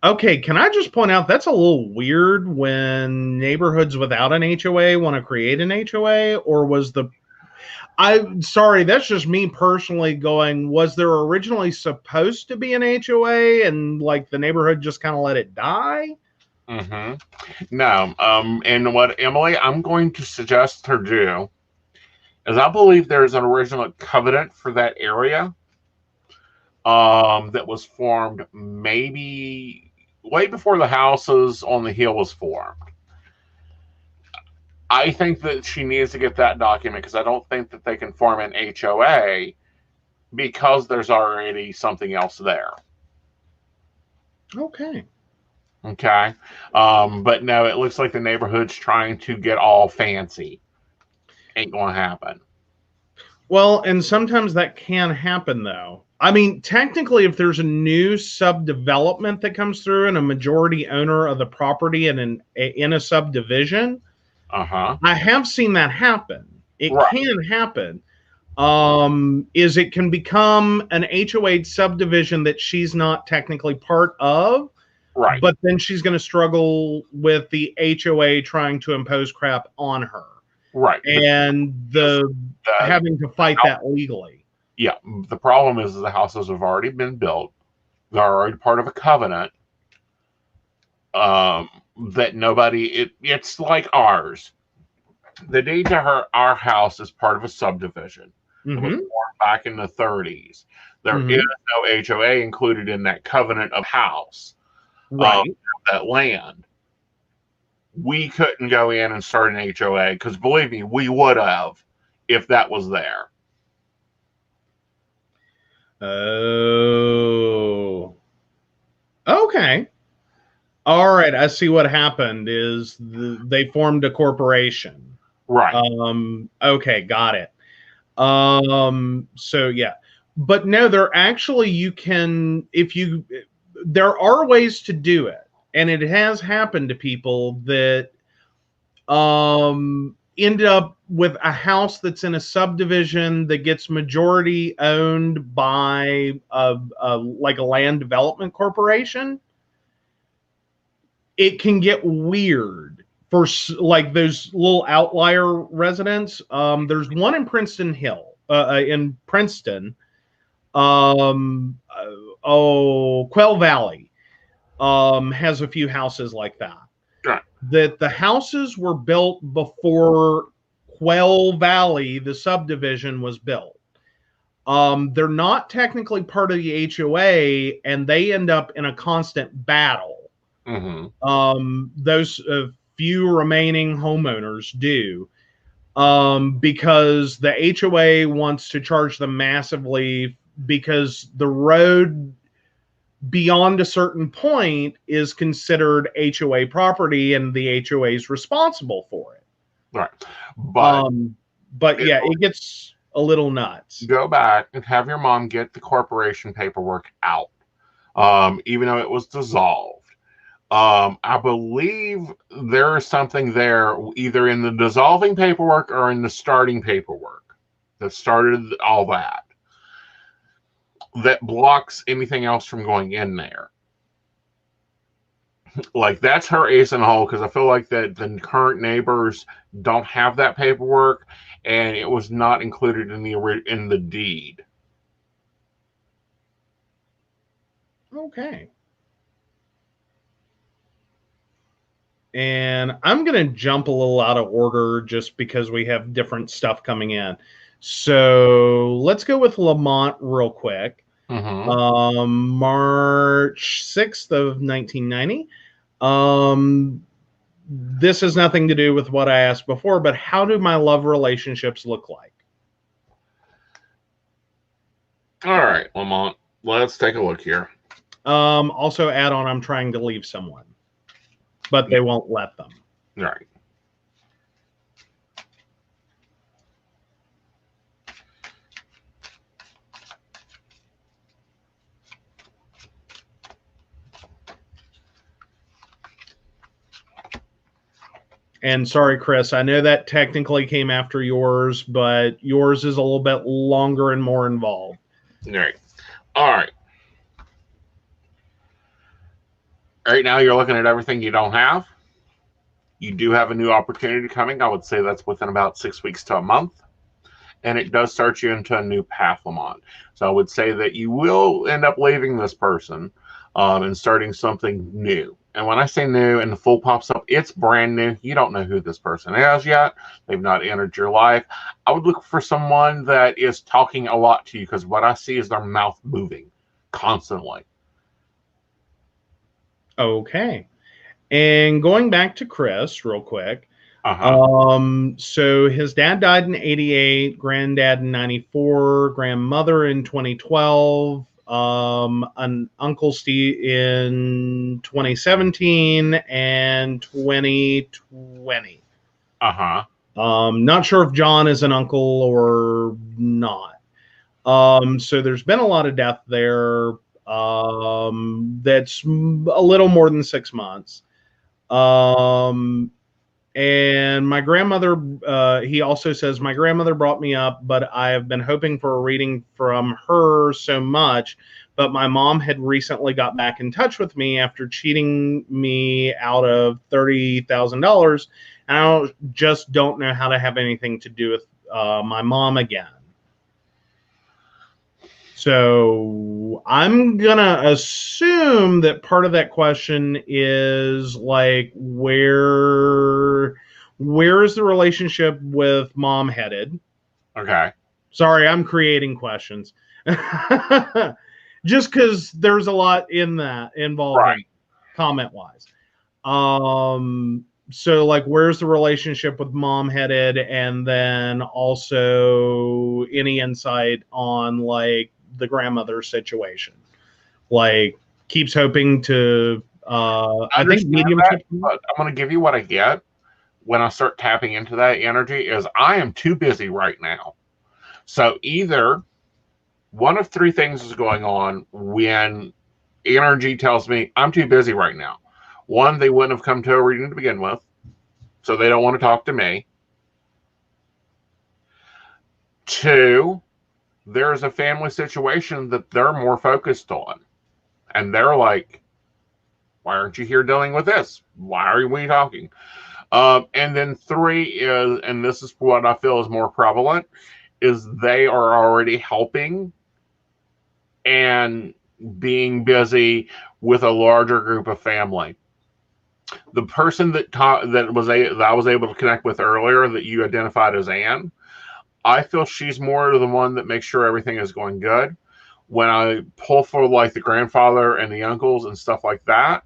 Okay, can I just point out that's a little weird when neighborhoods without an HOA want to create an HOA, or was I'm sorry, that's just me personally going, was there originally supposed to be an HOA and like the neighborhood just kind of let it die? No. And what, Emily, I'm going to suggest her do is I believe there's an original covenant for that area that was formed maybe way before the houses on the hill was formed. I think that she needs to get that document because I don't think that they can form an HOA because there's already something else there. Okay. Okay. But no, it looks like the neighborhood's trying to get all fancy. Ain't gonna happen. Well, and sometimes that can happen, though. I mean, technically, if there's a new subdevelopment that comes through and a majority owner of the property in a subdivision, I have seen that happen. It can happen. Is it can become an HOA subdivision that she's not technically part of, right? But then she's going to struggle with the HOA trying to impose crap on her. Right. And the having to fight that legally. Yeah. The problem is the houses have already been built. They're already part of a covenant. That nobody, it's like ours. The deed to our house is part of a subdivision. It was formed back in the 30s. There is no HOA included in that covenant of house. Right. That land. We couldn't go in and start an HOA because believe me, we would have if that was there. Oh. Okay. All right. I see what happened is they formed a corporation. Right. Okay. Got it. So yeah, but no, there actually, there are ways to do it. And it has happened to people that end up with a house that's in a subdivision that gets majority owned by like a land development corporation. It can get weird for like those little outlier residents. There's one in Princeton Hill, in Princeton. Quail Valley has a few houses like that. Right. That the houses were built before Quail Valley, the subdivision, was built. They're not technically part of the HOA, and they end up in a constant battle. Those few remaining homeowners do, because the HOA wants to charge them massively because the road beyond a certain point is considered HOA property and the HOA is responsible for it. Right. But yeah, it gets a little nuts. Go back and have your mom get the corporation paperwork out, even though it was dissolved. I believe there is something there either in the dissolving paperwork or in the starting paperwork that started all that blocks anything else from going in there. Like that's her ace in the hole because I feel like that the current neighbors don't have that paperwork and it was not included in the deed. Okay. And I'm going to jump a little out of order just because we have different stuff coming in. So let's go with Lamont real quick. March 6th of 1990. This has nothing to do with what I asked before, but how do my love relationships look like? All right, Lamont, let's take a look here. Also add on, I'm trying to leave someone, but they won't let them. All right. And sorry, Chris, I know that technically came after yours, but yours is a little bit longer and more involved. All right. All right. Right now, you're looking at everything you don't have. You do have a new opportunity coming. I would say that's within about 6 weeks to a month. And it does start you into a new path, Lamont. So I would say that you will end up leaving this person and starting something new. And when I say new and the full pops up, it's brand new. You don't know who this person is yet. They've not entered your life. I would look for someone that is talking a lot to you, because what I see is their mouth moving constantly. Okay. And going back to Chris real quick. So his dad died in 88, granddad in 94, grandmother in 2012, an Uncle Steve in 2017 and 2020. Not sure if John is an uncle or not. So there's been a lot of death there. That's a little more than 6 months. And my grandmother, he also says, my grandmother brought me up, but I have been hoping for a reading from her so much. But my mom had recently got back in touch with me after cheating me out of $30,000. And I just don't know how to have anything to do with my mom again. So I'm gonna assume that part of that question is like, where is the relationship with mom headed? Okay. Sorry, I'm creating questions. Just because there's a lot in that involved, right, comment wise. So like, where's the relationship with mom headed? And then also any insight on like the grandmother situation, like keeps hoping to I think mediumship. But I'm going to give you what I get when I start tapping into that energy is I am too busy right now. So either one of three things is going on when energy tells me I'm too busy right now. One, they wouldn't have come to a reading to begin with, so they don't want to talk to me. Two, there's a family situation that they're more focused on. And they're like, why aren't you here dealing with this? Why are we talking? And then three is, and this is what I feel is more prevalent, is they are already helping and being busy with a larger group of family. The person that I was able to connect with earlier that you identified as Anne, I feel she's more the one that makes sure everything is going good. When I pull for like the grandfather and the uncles and stuff like that,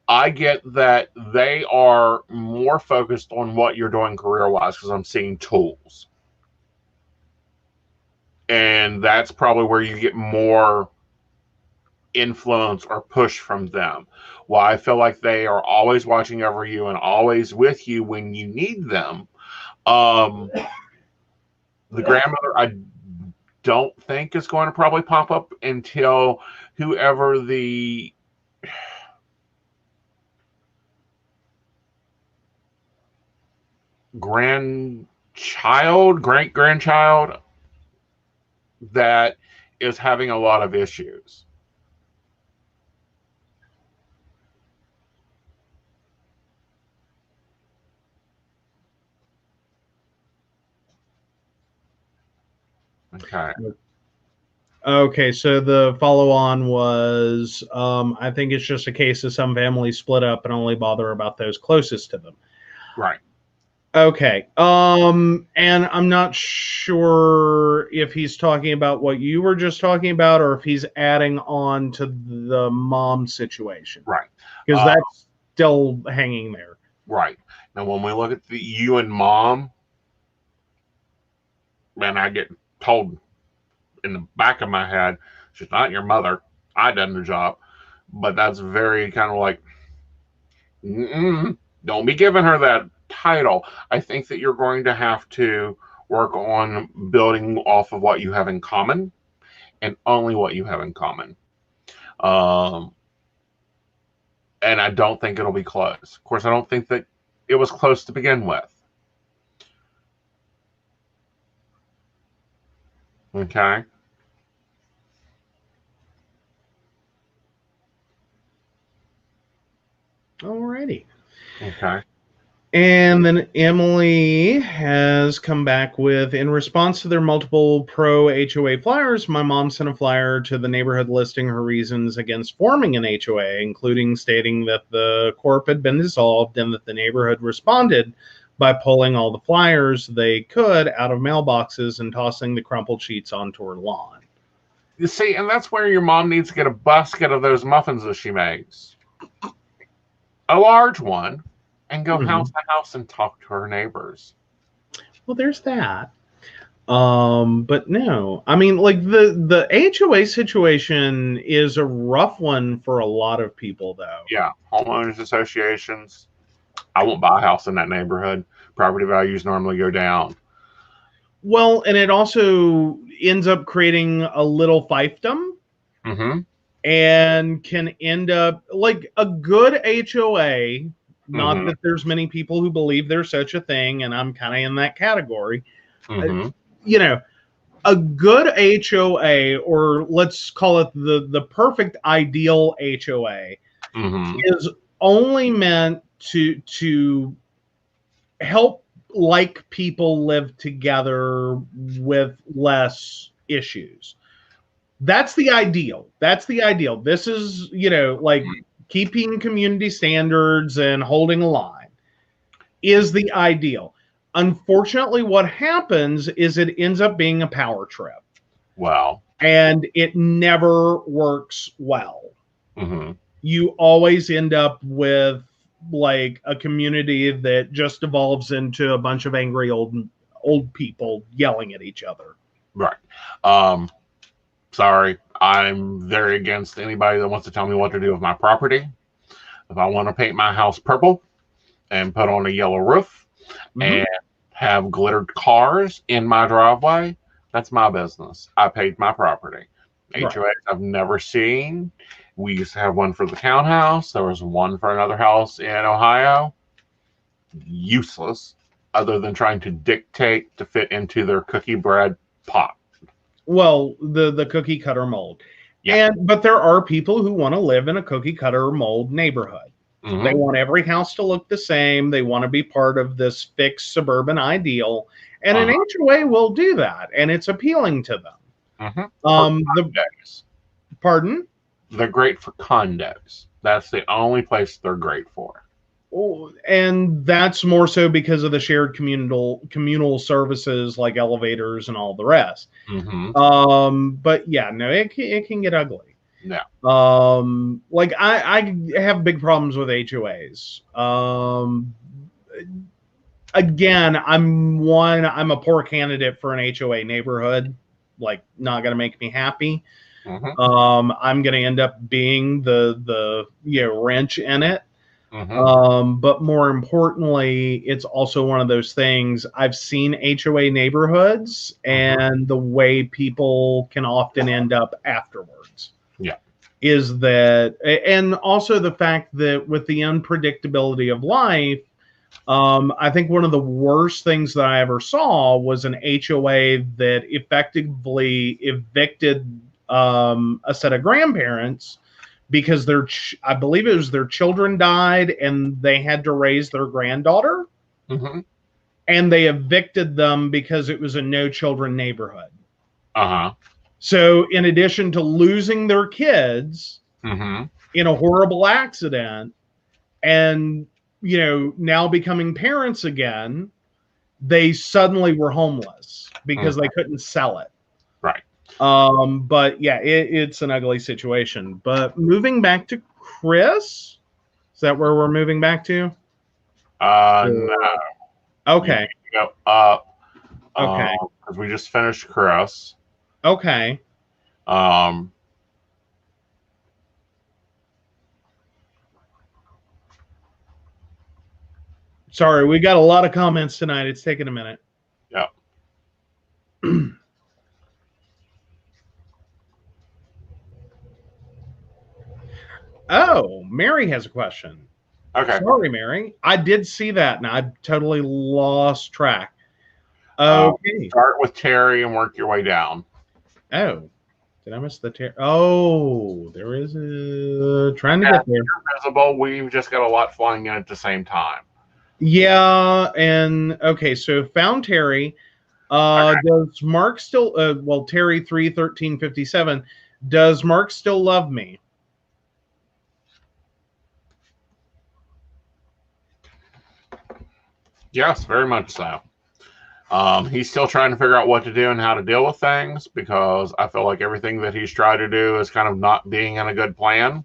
I get that they are more focused on what you're doing career-wise, because I'm seeing tools. And that's probably where you get more influence or push from them. While I feel like they are always watching over you and always with you when you need them. The grandmother, I don't think is going to probably pop up until whoever the great grandchild that is having a lot of issues. Okay. Okay, so the follow-on was, I think it's just a case of some families split up and only bother about those closest to them. Right. Okay. And I'm not sure if he's talking about what you were just talking about or if he's adding on to the mom situation. Right. Because that's still hanging there. Right. Now, when we look at the you and mom, and I get told in the back of my head, she's not your mother. I done the job. But that's very kind of like, don't be giving her that title. I think that you're going to have to work on building off of what you have in common and only what you have in common. And I don't think it'll be close. Of course, I don't think that it was close to begin with. Okay. Alrighty. Okay. And then Emily has come back with, in response to their multiple pro HOA flyers, my mom sent a flyer to the neighborhood listing her reasons against forming an HOA, including stating that the corp had been dissolved and that the neighborhood responded by pulling all the flyers they could out of mailboxes and tossing the crumpled sheets onto her lawn. You see, and that's where your mom needs to get a basket of those muffins that she makes. A large one. And go house to house and talk to her neighbors. Well, there's that. But no, I mean, like the HOA situation is a rough one for a lot of people, though. Yeah, homeowners associations. I won't buy a house in that neighborhood. Property values normally go down. Well, and it also ends up creating a little fiefdom, and can end up like a good HOA. Not that there's many people who believe there's such a thing, and I'm kind of in that category. You know, a good HOA, or let's call it the perfect ideal HOA, is only meant to help like people live together with less issues. That's the ideal. That's the ideal. This is, like keeping community standards and holding a line is the ideal. Unfortunately, what happens is it ends up being a power trip. Wow. And it never works well. You always end up with like a community that just evolves into a bunch of angry old people yelling at each other. Right. Sorry, I'm very against anybody that wants to tell me what to do with my property. If I want to paint my house purple and put on a yellow roof and have glittered cars in my driveway, that's my business. I paid my property. HOAs I've never seen. We used to have one for the townhouse. There was one for another house in Ohio. Useless, other than trying to dictate to fit into their cookie bread pot. Well, the cookie cutter mold. Yeah. But there are people who want to live in a cookie cutter mold neighborhood. They want every house to look the same. They want to be part of this fixed suburban ideal. And an HOA will do that. And it's appealing to them. Pardon? They're great for condos. That's the only place they're great for. And that's more so because of the shared communal services like elevators and all the rest. But yeah, no, it can get ugly. Yeah. Like I have big problems with HOAs. Again, I'm a poor candidate for an HOA neighborhood. Like, not gonna make me happy. I'm gonna end up being the wrench in it. But more importantly, it's also one of those things. I've seen HOA neighborhoods and the way people can often end up afterwards. Yeah. Is that, and also the fact that with the unpredictability of life, I think one of the worst things that I ever saw was an HOA that effectively evicted a set of grandparents because I believe it was their children died and they had to raise their granddaughter. And they evicted them because it was a no children neighborhood. So in addition to losing their kids in a horrible accident and, now becoming parents again, they suddenly were homeless because they couldn't sell it. Right. But yeah, it's an ugly situation. But moving back to Chris, is that where we're moving back to? No. Okay. Go up. Okay. Because we just finished Chris. Okay. Sorry, we got a lot of comments tonight. It's taking a minute. Yeah. Oh, Mary has a question. Okay. Sorry, Mary. I did see that, and I totally lost track. Okay. Start with Terry and work your way down. Oh, did I miss the Terry? Oh, there is a trying to get there. You're visible. We've just got a lot flying in at the same time. Yeah, and okay, so found Terry. Does Mark still? Well, Terry 31357. Does Mark still love me? Yes, very much so. He's still trying to figure out what to do and how to deal with things, because I feel like everything that he's tried to do is kind of not being in a good plan.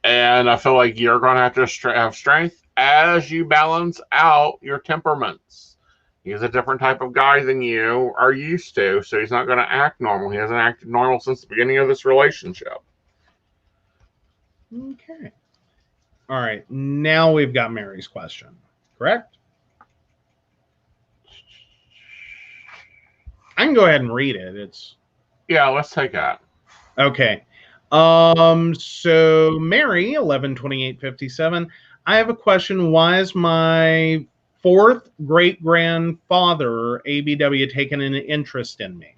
And I feel like you're going to have to have strength as you balance out your temperaments. He's a different type of guy than you are used to, so he's not going to act normal. He hasn't acted normal since the beginning of this relationship. Okay. All right. Now we've got Mary's question, correct? I can go ahead and read it. Yeah, let's take that. Okay. So Mary 112857. I have a question. Why is my fourth great grandfather ABW taking an interest in me?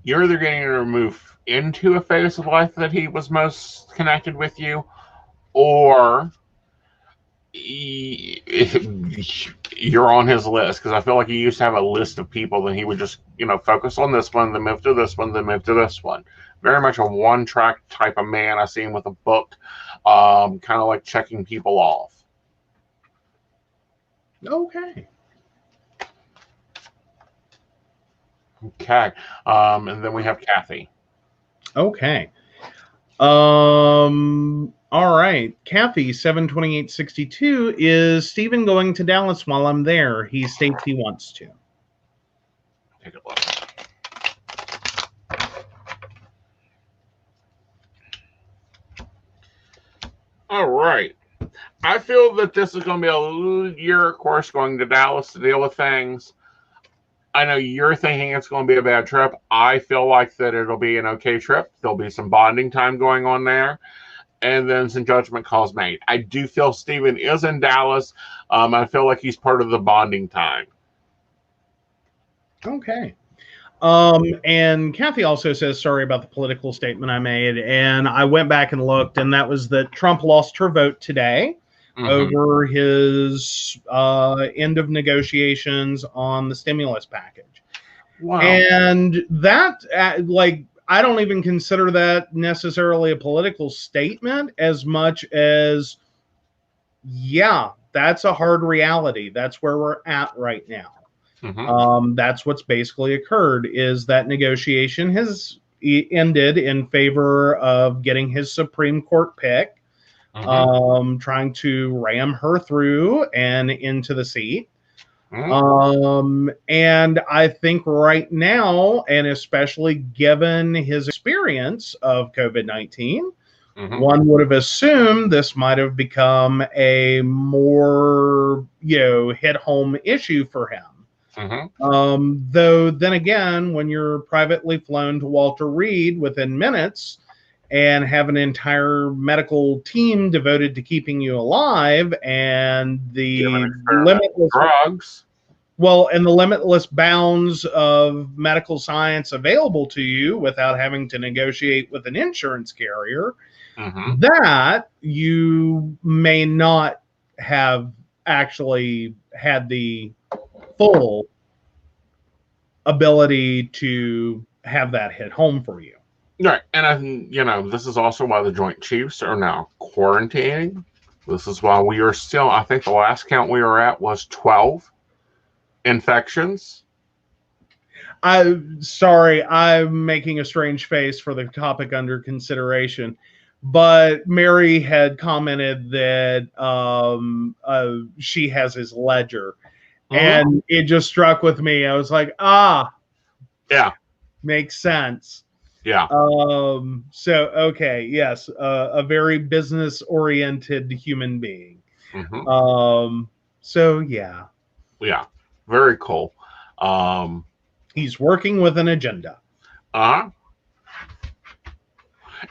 You're either getting to move into a phase of life that he was most connected with you, or you're on his list, because I feel like he used to have a list of people that he would just, focus on this one, then move to this one, then move to this one. Very much a one-track type of man. I see him with a book, kind of like checking people off. Okay. Okay. And then we have Kathy. Okay. All right. Kathy 72862. Is Stephen going to Dallas while I'm there? He states he wants to. Take a look. All right. I feel that this is going to be a year, of course, going to Dallas to deal with things. I know you're thinking it's going to be a bad trip. I feel like that it'll be an okay trip. There'll be some bonding time going on there, and then some judgment calls made. I do feel Stephen is in Dallas. I feel like he's part of the bonding time. Okay. And Kathy also says, sorry about the political statement I made. And I went back and looked, and that was that Trump lost her vote today over his end of negotiations on the stimulus package. Wow. And that, I don't even consider that necessarily a political statement as much as, yeah, that's a hard reality. That's where we're at right now. That's what's basically occurred, is that negotiation has ended in favor of getting his Supreme Court pick, trying to ram her through and into the seat. And I think right now, and especially given his experience of COVID-19, one would have assumed this might have become a more, hit home issue for him. Though then again, when you're privately flown to Walter Reed within minutes and have an entire medical team devoted to keeping you alive, and the limitless drugs, and the limitless bounds of medical science available to you without having to negotiate with an insurance carrier, that you may not have actually had the full ability to have that hit home for you. Right. And this is also why the Joint Chiefs are now quarantining. This is why we are still, I think the last count we were at was 12 infections. I'm sorry, I'm making a strange face for the topic under consideration, but Mary had commented that she has his ledger. And it just struck with me. I was like, yeah, makes sense. Yeah. So, okay. Yes. A very business oriented human being. So yeah. Yeah. Very cool. He's working with an agenda. And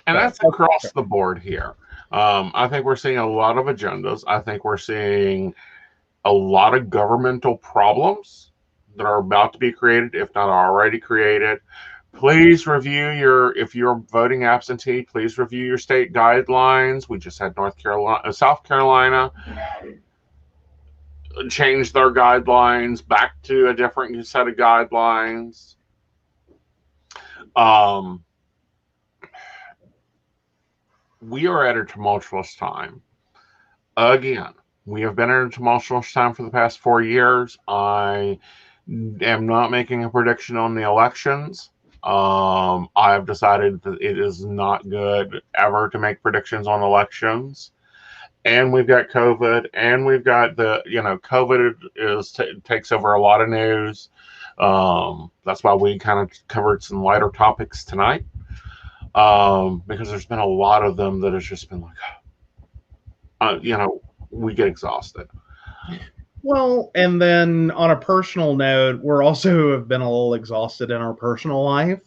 that's across the board here. I think we're seeing a lot of agendas. I think we're seeing a lot of governmental problems that are about to be created, if not already created, Please review if you're voting absentee, please review your state guidelines. We just had South Carolina change their guidelines back to a different set of guidelines. We are at a tumultuous time. Again, we have been at a tumultuous time for the past 4 years. I am not making a prediction on the elections. I have decided that it is not good ever to make predictions on elections. And we've got COVID, and we've got COVID takes over a lot of news. That's why we kind of covered some lighter topics tonight, because there's been a lot of them that has just been like, we get exhausted. Well, and then on a personal note, we're also have been a little exhausted in our personal life.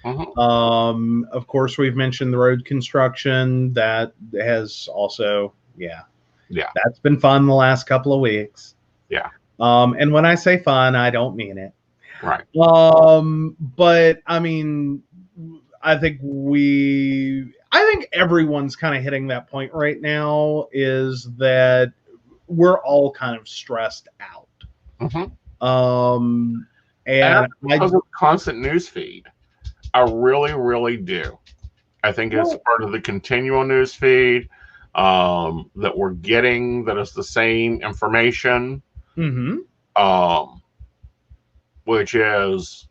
Mm-hmm. Of course, we've mentioned the road construction. That has also, yeah, that's been fun the last couple of weeks. Yeah. And when I say fun, I don't mean it. Right. But I mean, I think everyone's kind of hitting that point right now, is that we're all kind of stressed out. Mm-hmm. And because of the constant news feed, I really, really do. I think it's part of the continual news feed that we're getting, that is the same information, which is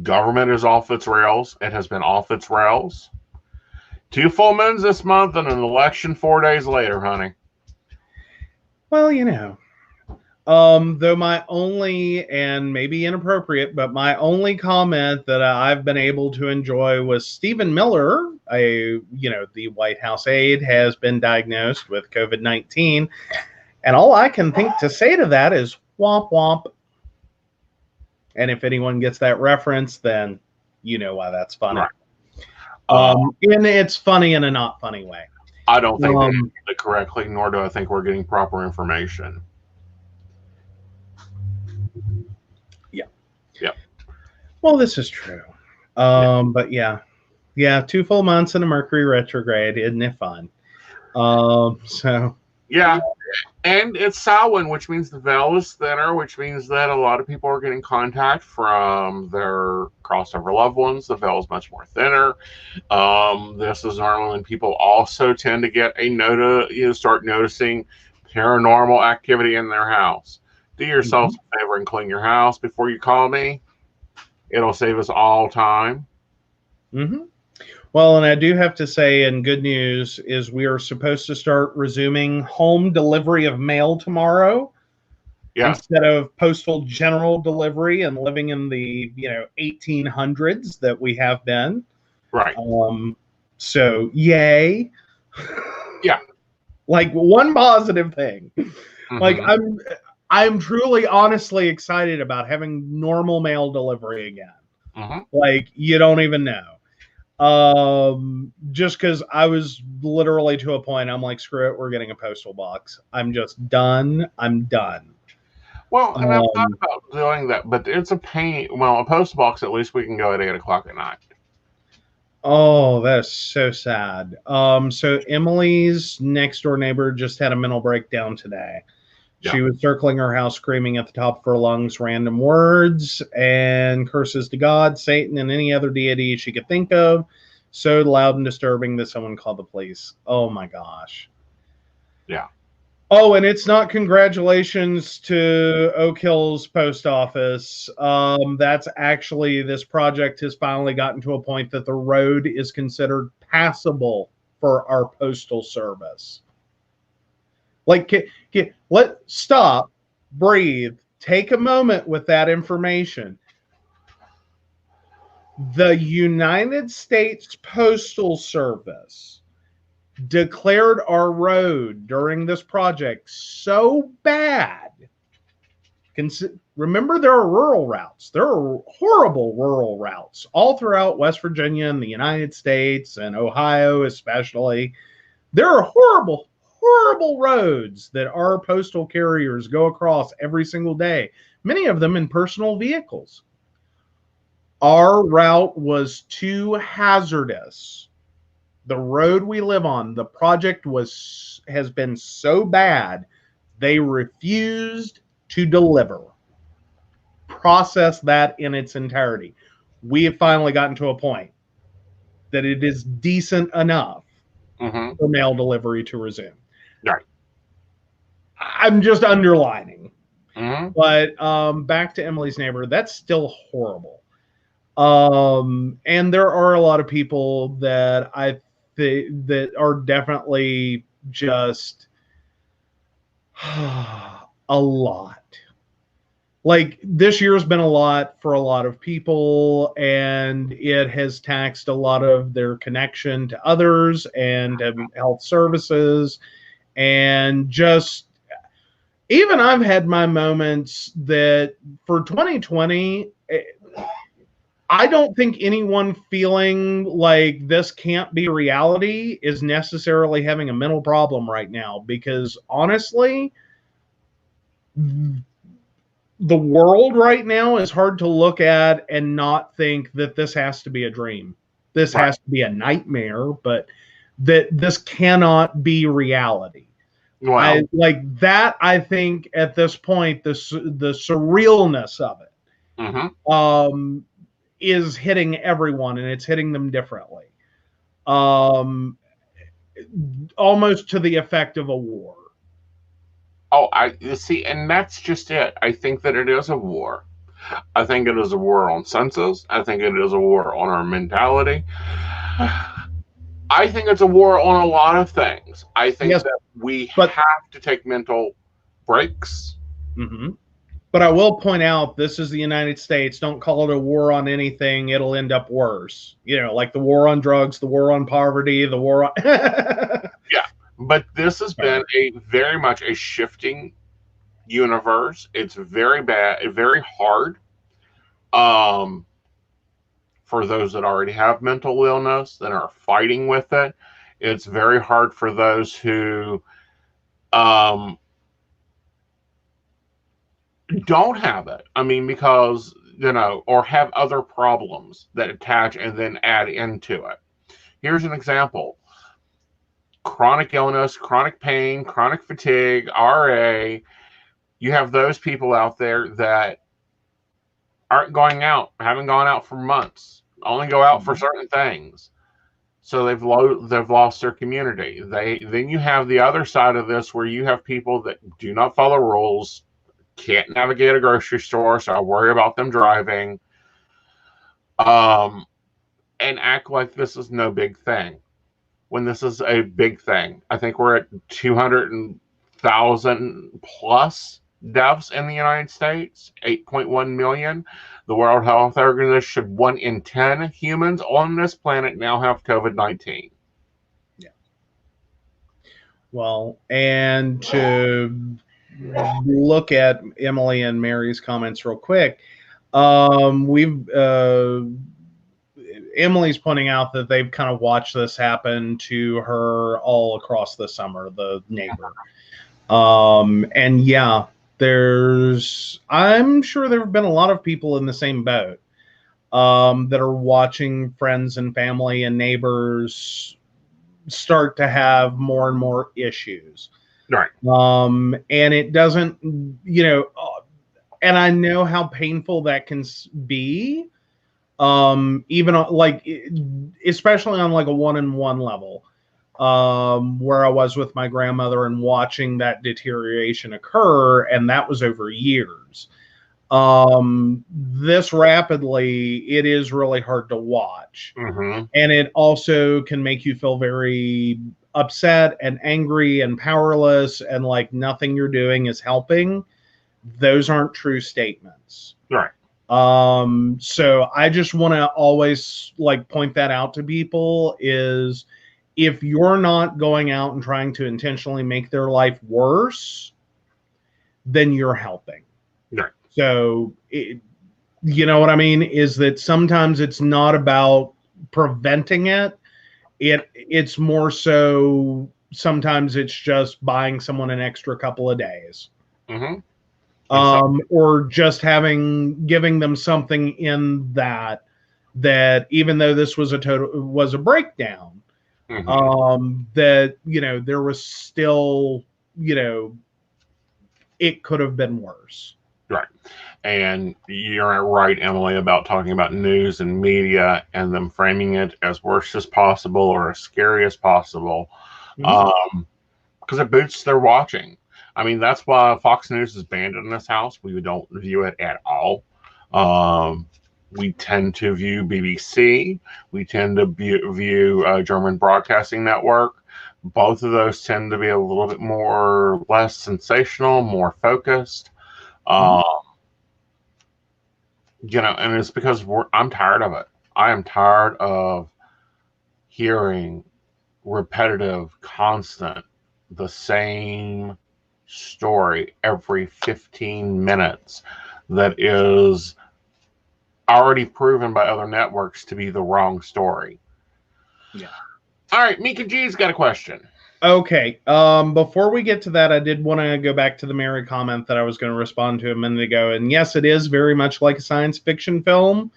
government is off its rails. It has been off its rails. 2 full moons this month and an election 4 days later, honey. Well, though my only, and maybe inappropriate, but my only comment that I've been able to enjoy was Stephen Miller, the White House aide, has been diagnosed with COVID-19. And all I can think to say to that is womp womp. And if anyone gets that reference, then you know why that's funny. Right. And it's funny in a not funny way. I don't think they did it correctly, nor do I think we're getting proper information. Yeah. Yep. Well, this is true. But yeah, 2 full months in a Mercury retrograde, isn't it fun? So yeah, and it's Samhain, which means the veil is thinner, which means that a lot of people are getting contact from their crossover loved ones. The veil is much more thinner. This is normally when people also tend to get start noticing paranormal activity in their house. Do yourself a favor and clean your house before you call me. It'll save us all time. Well, and I do have to say, and good news is we are supposed to start resuming home delivery of mail tomorrow. Instead of postal general delivery and living in the 1800s that we have been. Right. So yay. Yeah. Like, one positive thing. Like, I'm truly honestly excited about having normal mail delivery again. Like, you don't even know. Just because I was literally to a point, I'm like, screw it, we're getting a postal box. I'm just done. I'm done. Well, and I've thought about doing that, but it's a pain. Well, a postal box, at least we can go at 8 o'clock at night. Oh, that is so sad. So Emily's next door neighbor just had a mental breakdown today. Yeah. She was circling her house, screaming at the top of her lungs random words and curses to God, Satan, and any other deity she could think of. So loud and disturbing that someone called the police. Oh, my gosh. Yeah. Oh, and it's not congratulations to Oak Hill's post office. That's actually, this project has finally gotten to a point that the road is considered passable for our postal service. Like, stop, breathe, take a moment with that information. The United States Postal Service declared our road during this project so bad. Remember, there are rural routes. There are horrible rural routes all throughout West Virginia and the United States and Ohio especially. There are horrible roads that our postal carriers go across every single day, many of them in personal vehicles. Our route was too hazardous. The road we live on, the project has been so bad, they refused to deliver. Process that in its entirety. We have finally gotten to a point that it is decent enough for mail delivery to resume. Right. I'm just underlining. Mm-hmm. But back to Emily's neighbor, that's still horrible. And there are a lot of people that I think that are definitely just a lot. Like this year's been a lot for a lot of people, and it has taxed a lot of their connection to others and health services, and just even I've had my moments that for 2020, I don't think anyone feeling like this can't be reality is necessarily having a mental problem right now, because honestly, the world right now is hard to look at and not think that this has to be a dream. This has to be a nightmare, but that this cannot be reality. Well, I like that. I think at this point, the surrealness of it is hitting everyone, and it's hitting them differently. Almost to the effect of a war. Oh, you see, and that's just it. I think that it is a war. I think it is a war on senses. I think it is a war on our mentality. I think it's a war on a lot of things. I think that we have to take mental breaks. Mm-hmm. But I will point out, this is the United States. Don't call it a war on anything. It'll end up worse. You know, like the war on drugs, the war on poverty, the war on... Yeah. But this has been very much a shifting universe. It's very bad, very hard for those that already have mental illness that are fighting with it. It's very hard for those who don't have it. I mean, because, you know, or have other problems that attach and then add into it. Here's an example. Chronic illness, chronic pain, chronic fatigue, RA. You have those people out there that aren't going out, haven't gone out for months, only go out for certain things. So they've lost their community. Then you have the other side of this where you have people that do not follow rules, can't navigate a grocery store, so I worry about them driving, and act like this is no big thing, when this is a big thing. I think we're at 200,000 plus deaths in the United States, 8.1 million. The World Health Organization said 1 in 10 humans on this planet now have COVID-19. Yeah. Well, and to look at Emily and Mary's comments real quick, Emily's pointing out that they've kind of watched this happen to her all across the summer, the neighbor. And yeah, I'm sure there have been a lot of people in the same boat that are watching friends and family and neighbors start to have more and more issues. Right. And it doesn't, you know, and I know how painful that can be. Even like, especially on like a one-on-one level, where I was with my grandmother and watching that deterioration occur, and that was over years. This rapidly, it is really hard to watch. Mm-hmm. And it also can make you feel very upset and angry and powerless, and like nothing you're doing is helping. Those aren't true statements. Right. So I just want to always like point that out to people, is if you're not going out and trying to intentionally make their life worse, then you're helping. Right. So, you know what I mean? Is that sometimes it's not about preventing it. It's more so sometimes it's just buying someone an extra couple of days. Mm-hmm. Or just giving them something in that that even though this was a breakdown, that, there was still, it could have been worse. Right. And you're right, Emily, about talking about news and media and them framing it as worst as possible or as scary as possible. Because it boosts their watching. I mean, that's why Fox News is banned in this house. We don't view it at all. We tend to view BBC. We tend to view German Broadcasting Network. Both of those tend to be a little bit less sensational, more focused. And it's because I'm tired of it. I am tired of hearing repetitive, constant, the same story every 15 minutes that is already proven by other networks to be the wrong story. Yeah. All right, Mika G's got a question. Okay. Before we get to that, I did want to go back to the Mary comment that I was going to respond to a minute ago. And yes, it is very much like a science fiction film.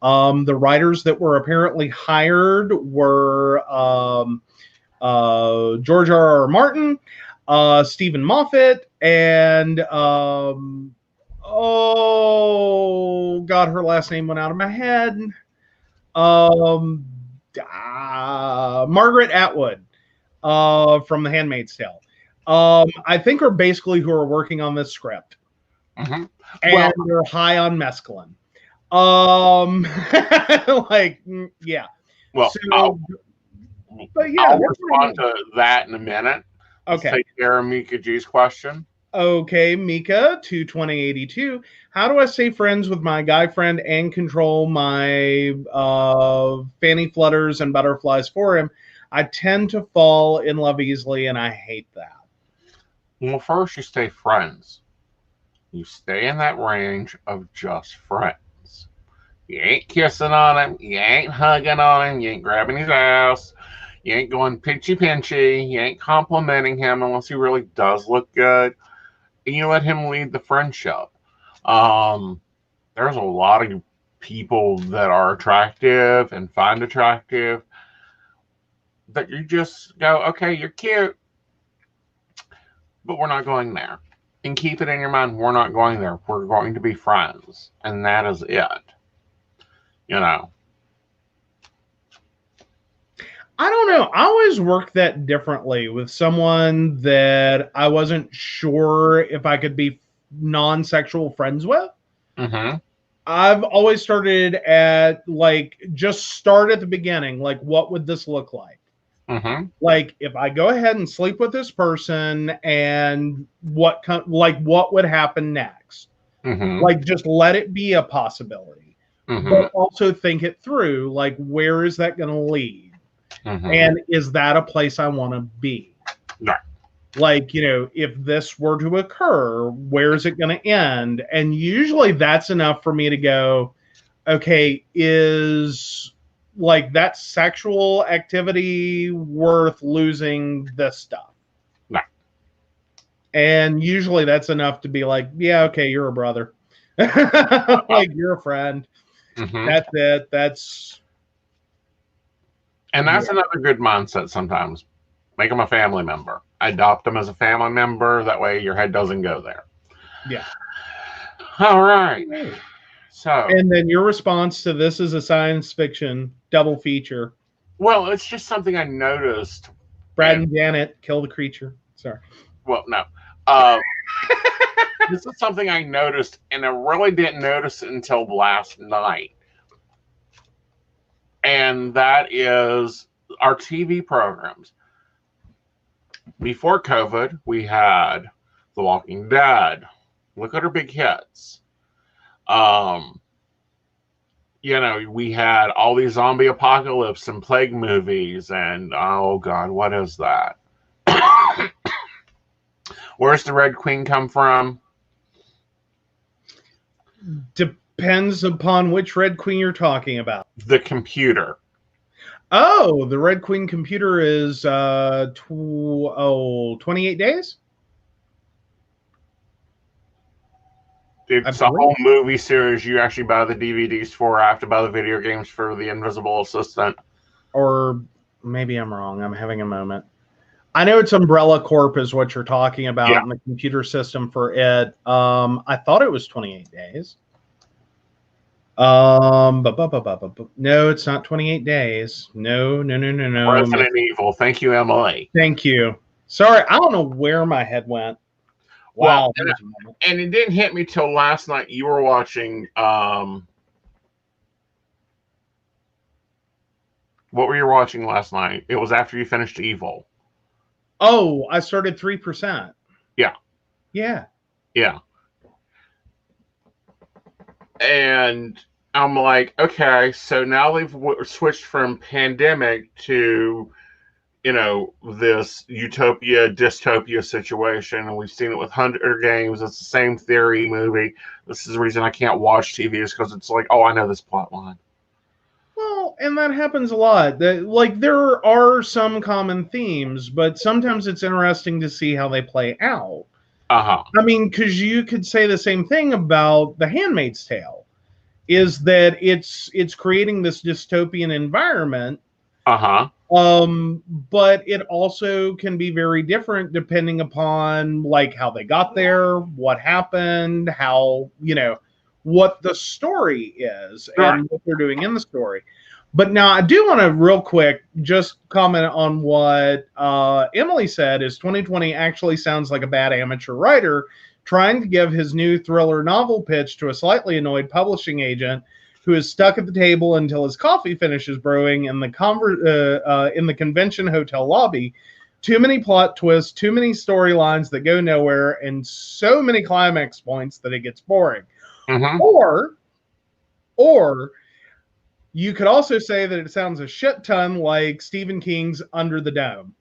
The writers that were apparently hired were George R.R. Martin, Stephen Moffat, and oh God, her last name went out of my head. Margaret Atwood from The Handmaid's Tale. I think are basically who are working on this script, and they're high on mescaline. Yeah. Well, so, but yeah, I'll respond to that in a minute. Okay. Let's take care of Mika G's question. Okay, Mika 22082. How do I stay friends with my guy friend and control my fanny flutters and butterflies for him? I tend to fall in love easily, and I hate that. Well, first you stay friends. You stay in that range of just friends. You ain't kissing on him. You ain't hugging on him. You ain't grabbing his ass. You ain't going pinchy. You ain't complimenting him unless he really does look good. And you let him lead the friendship. There's a lot of people that are attractive and find attractive that you just go, okay, you're cute, but we're not going there. And keep it in your mind, we're not going there. We're going to be friends. And that is it. I don't know. I always work that differently with someone that I wasn't sure if I could be non-sexual friends with. I've always started at just start at the beginning. Like, what would this look like? Like, if I go ahead and sleep with this person, and what would happen next? Like, just let it be a possibility, but also think it through. Like, where is that going to lead? And is that a place I want to be? Right. Like, if this were to occur, where is it going to end? And usually that's enough for me to go, okay, is that sexual activity worth losing this stuff? No. And usually that's enough to be like, yeah, okay, you're a brother. Like, you're a friend. That's it. And that's another good mindset sometimes. Make them a family member. Adopt them as a family member. That way your head doesn't go there. Yeah. All right. So. And then your response to this is a science fiction double feature. Well, it's just something I noticed. Brad and Janet kill the creature. Sorry. Well, no. This is something I noticed, and I really didn't notice it until last night. And that is our TV programs. Before COVID, we had The Walking Dead. Look at our big hits. We had all these zombie apocalypse and plague movies, and oh God, what is that? Where's the Red Queen come from? Depends upon which Red Queen you're talking about. The computer. Oh, the Red Queen computer is 28 days? It's a whole movie series you actually buy the DVDs for. I have to buy the video games for the Invisible Assistant. Or maybe I'm wrong. I'm having a moment. I know it's Umbrella Corp is what you're talking about in the computer system for it. I thought it was 28 days. No, it's not 28 days. No. Resident Evil. Thank you, Emily. Thank you. Sorry, I don't know where my head went. Wow. Well, and it didn't hit me till last night. You were watching. What were you watching last night? It was after you finished Evil. Oh, I started 3%. Yeah. And I'm like, okay, so now they've switched from pandemic to, this utopia, dystopia situation. And we've seen it with Hunger Games. It's the same theory movie. This is the reason I can't watch TV is because it's like, oh, I know this plot line. Well, and that happens a lot. There are some common themes, but sometimes it's interesting to see how they play out. Uh-huh. I mean, because you could say the same thing about The Handmaid's Tale, is that it's creating this dystopian environment. Uh-huh. But it also can be very different depending upon like how they got there, what happened, how, what the story is and what they're doing in the story. But now I do want to real quick just comment on what Emily said is 2020 actually sounds like a bad amateur writer trying to give his new thriller novel pitch to a slightly annoyed publishing agent who is stuck at the table until his coffee finishes brewing in the convention hotel lobby. Too many plot twists, too many storylines that go nowhere, and so many climax points that it gets boring. Mm-hmm. Or you could also say that it sounds a shit ton like Stephen King's Under the Dome.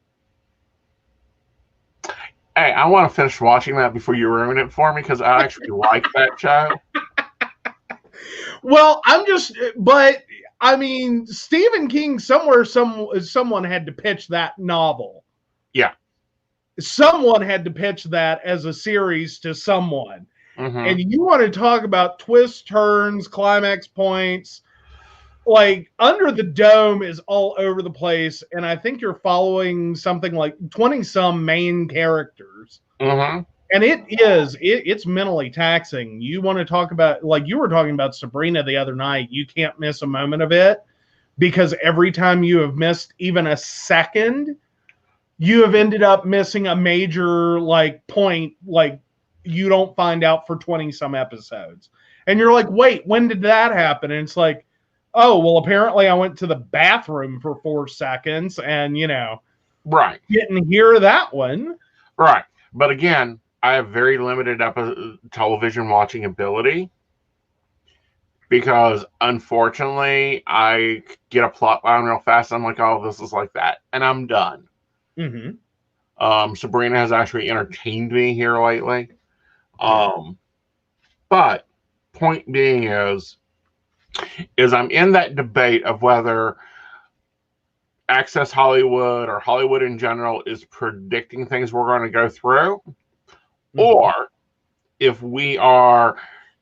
Hey, I want to finish watching that before you ruin it for me because I actually like that show. Well, I mean, Stephen King someone had to pitch that novel. Yeah. Someone had to pitch that as a series to someone. Mm-hmm. And you want to talk about twists, turns, climax points. Like, Under the Dome is all over the place, and I think you're following something like 20-some main characters. Mm-hmm. And it's mentally taxing. You want to talk about, like you were talking about Sabrina the other night, you can't miss a moment of it, because every time you have missed even a second, you have ended up missing a major, like, point, like, you don't find out for 20-some episodes. And you're like, wait, when did that happen? And it's like, oh, well, apparently I went to the bathroom for 4 seconds and, right. Didn't hear that one. Right. But again, I have very limited television watching ability because, unfortunately, I get a plot line real fast. I'm like, oh, this is like that. And I'm done. Mm-hmm. Sabrina has actually entertained me here lately. But point being is I'm in that debate of whether Access Hollywood or Hollywood in general is predicting things we're going to go through, or if we are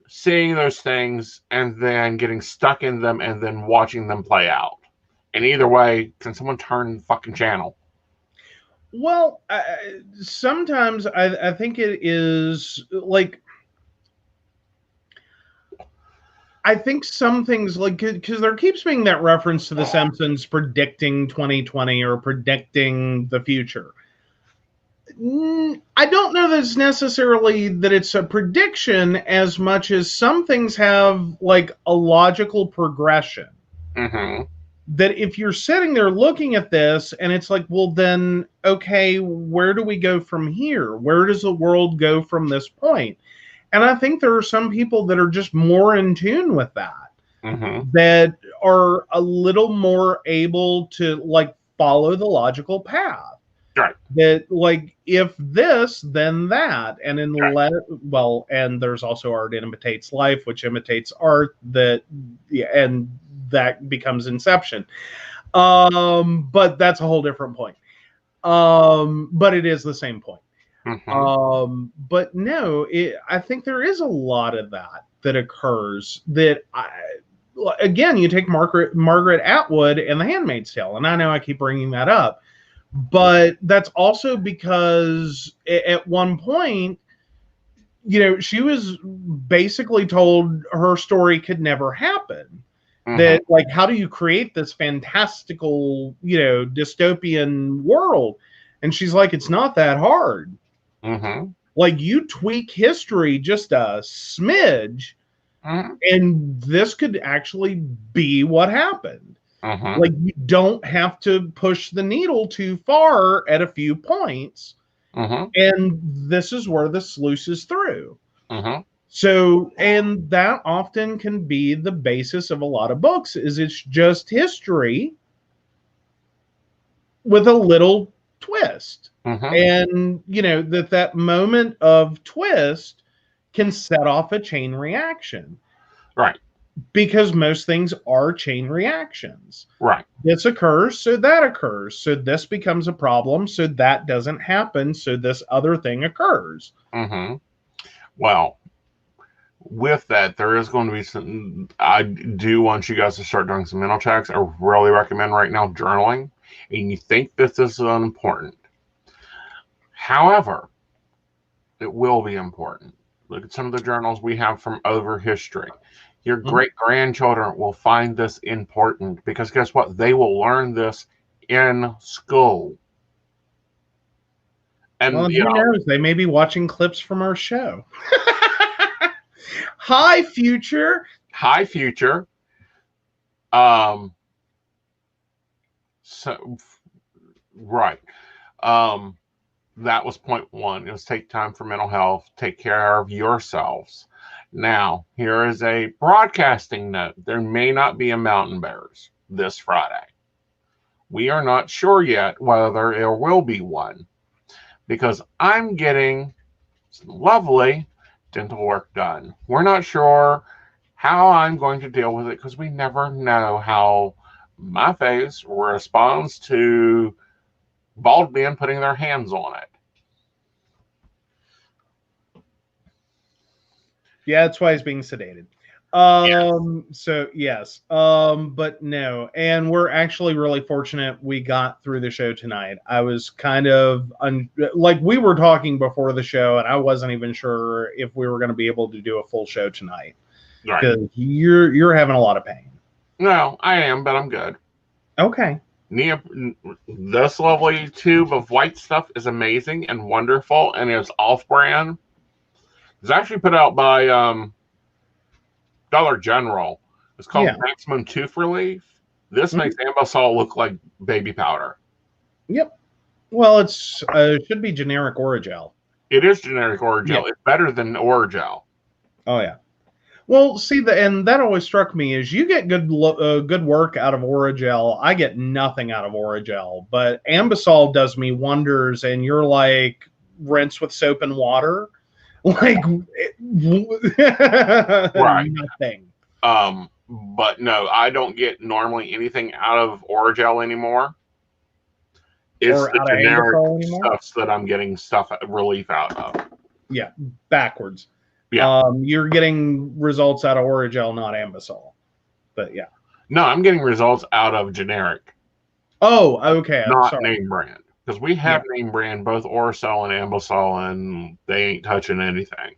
seeing those things and then getting stuck in them and then watching them play out. And either way, can someone turn the fucking channel? Well, sometimes I think it is like, I think some things, like, because there keeps being that reference to The Simpsons predicting 2020 or predicting the future. I don't know that it's necessarily that it's a prediction as much as some things have, like, a logical progression. Mm-hmm. That if you're sitting there looking at this and it's like, well, then, okay, where do we go from here? Where does the world go from this point? And I think there are some people that are just more in tune with that, that are a little more able to, like, follow the logical path. Right. That, like, if this, then that. And and there's also art imitates life, which imitates art, and that becomes Inception. But that's a whole different point. But it is the same point. But no, I think there is a lot of that occurs that again, you take Margaret Atwood and The Handmaid's Tale, and I know I keep bringing that up, but that's also because at one point, she was basically told her story could never happen. That, like, how do you create this fantastical, dystopian world? And she's like, it's not that hard. Like, you tweak history just a smidge, and this could actually be what happened. Like, you don't have to push the needle too far at a few points. And this is where the sluices through. So, and that often can be the basis of a lot of books, is it's just history with a little twist. And, that moment of twist can set off a chain reaction. Right. Because most things are chain reactions. Right. This occurs, so that occurs. So this becomes a problem, so that doesn't happen, so this other thing occurs. Well, with that, there is going to be some. I do want you guys to start doing some mental checks. I really recommend right now journaling. And you think this is important. However, it will be important. Look at some of the journals we have from over history. Your great-grandchildren will find this important because guess what? They will learn this in school. And well, who knows? They may be watching clips from our show. Hi, future. Hi, future. So, right. That was point one. It was take time for mental health. Take care of yourselves. Now, here is a broadcasting note. There may not be a Mountain Bears this Friday. We are not sure yet whether there will be one because I'm getting some lovely dental work done. We're not sure how I'm going to deal with it because we never know how my face responds to bald men putting their hands on it. Yeah, that's why he's being sedated. So yes, but no, and we're actually really fortunate we got through the show tonight. I was kind of like we were talking before the show, and I wasn't even sure if we were going to be able to do a full show tonight because you're having a lot of pain. No, I am, but I'm good. Okay. This lovely tube of white stuff is amazing and wonderful, and it's off-brand. It's actually put out by Dollar General. It's called Maximum Tooth Relief. This makes Ambisol look like baby powder. Yep. Well, it's should be generic Oragel. It is generic Oragel. It's better than Oragel. Oh yeah. Well, see, and that always struck me is you get good work out of Oragel. I get nothing out of Oragel, but Ambisol does me wonders, and you're like rinse with soap and water. Like right. Nothing. But no, I don't get normally anything out of Oragel anymore. It's the generic stuff that I'm getting relief out of. Yeah, backwards. Yeah. You're getting results out of Oragel, not Ambisol. But yeah. No, I'm getting results out of generic. Oh, okay. Not name brand. Because we have name brand, both Oracel and Ambisol, and they ain't touching anything.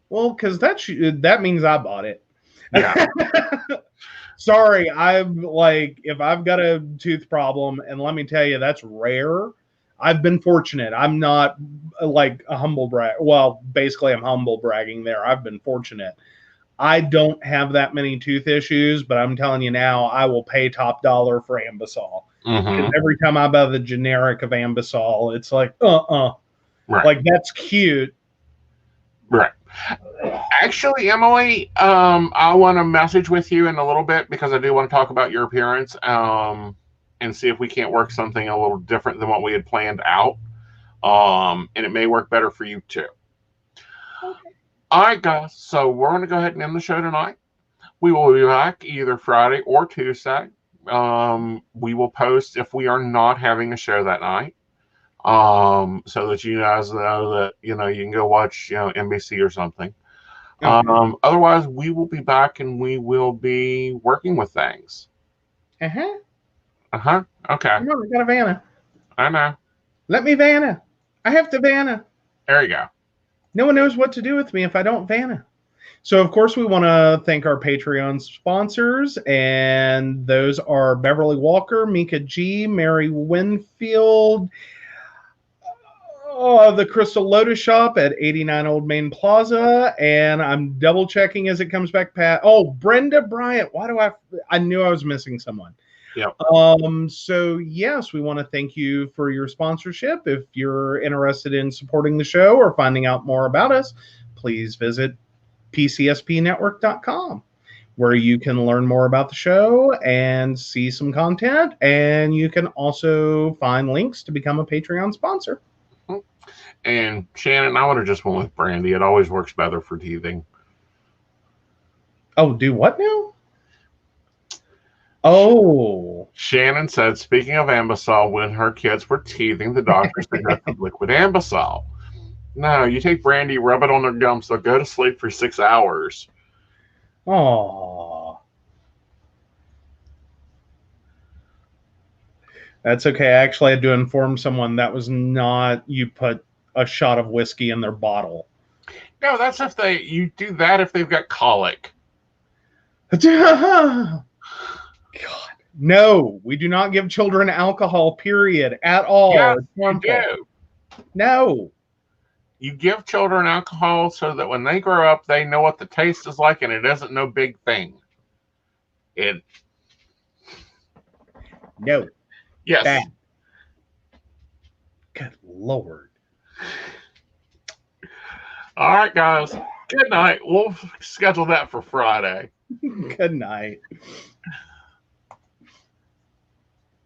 Well, because that means I bought it. Yeah. Sorry, if I've got a tooth problem, and let me tell you, that's rare. I've been fortunate. I'm not like a humble brag. Well, basically, I'm humble bragging there. I've been fortunate. I don't have that many tooth issues, but I'm telling you now, I will pay top dollar for Ambisol. Because every time I buy the generic of Ambisol, it's like, right. Like, that's cute. Right. Actually, Emily, I want to message with you in a little bit because I do want to talk about your appearance and see if we can't work something a little different than what we had planned out. And it may work better for you too. Okay. All right, guys. So we're going to go ahead and end the show tonight. We will be back either Friday or Tuesday. We will post if we are not having a show that night. so that you guys know that you can go watch NBC or something. Okay. Otherwise, we will be back and we will be working with things. Uh-huh. Okay. Come on, I got a Vanna. I know. Let me Vanna. I have to Vanna. There you go. No one knows what to do with me if I don't Vanna. So, of course, we want to thank our Patreon sponsors, and those are Beverly Walker, Mika G, Mary Winfield, the Crystal Lotus Shop at 89 Old Main Plaza, and I'm double checking as it comes back. Brenda Bryant. Why do I knew I was missing someone. Yep. So yes, we want to thank you for your sponsorship. If you're interested in supporting the show or finding out more about us, please visit PCSPnetwork.com, where you can learn more about the show and see some content. And you can also find links to become a Patreon sponsor. And Shannon, I would have just went with brandy. It always works better for teething. Oh, do what now? Oh. Shannon said, speaking of Ambisol, when her kids were teething, the doctor suggested liquid Ambisol. No, you take brandy, rub it on their gums, they'll go to sleep for 6 hours. Oh. That's okay. I actually had to inform someone that was not you put a shot of whiskey in their bottle. No, that's if you do that if they've got colic. God. No, we do not give children alcohol, period, at all. Yes, you do. No. You give children alcohol so that when they grow up, they know what the taste is like, and it isn't no big thing. No. Yes. Bad. Good Lord. All right, guys. Good night. We'll schedule that for Friday. Good night.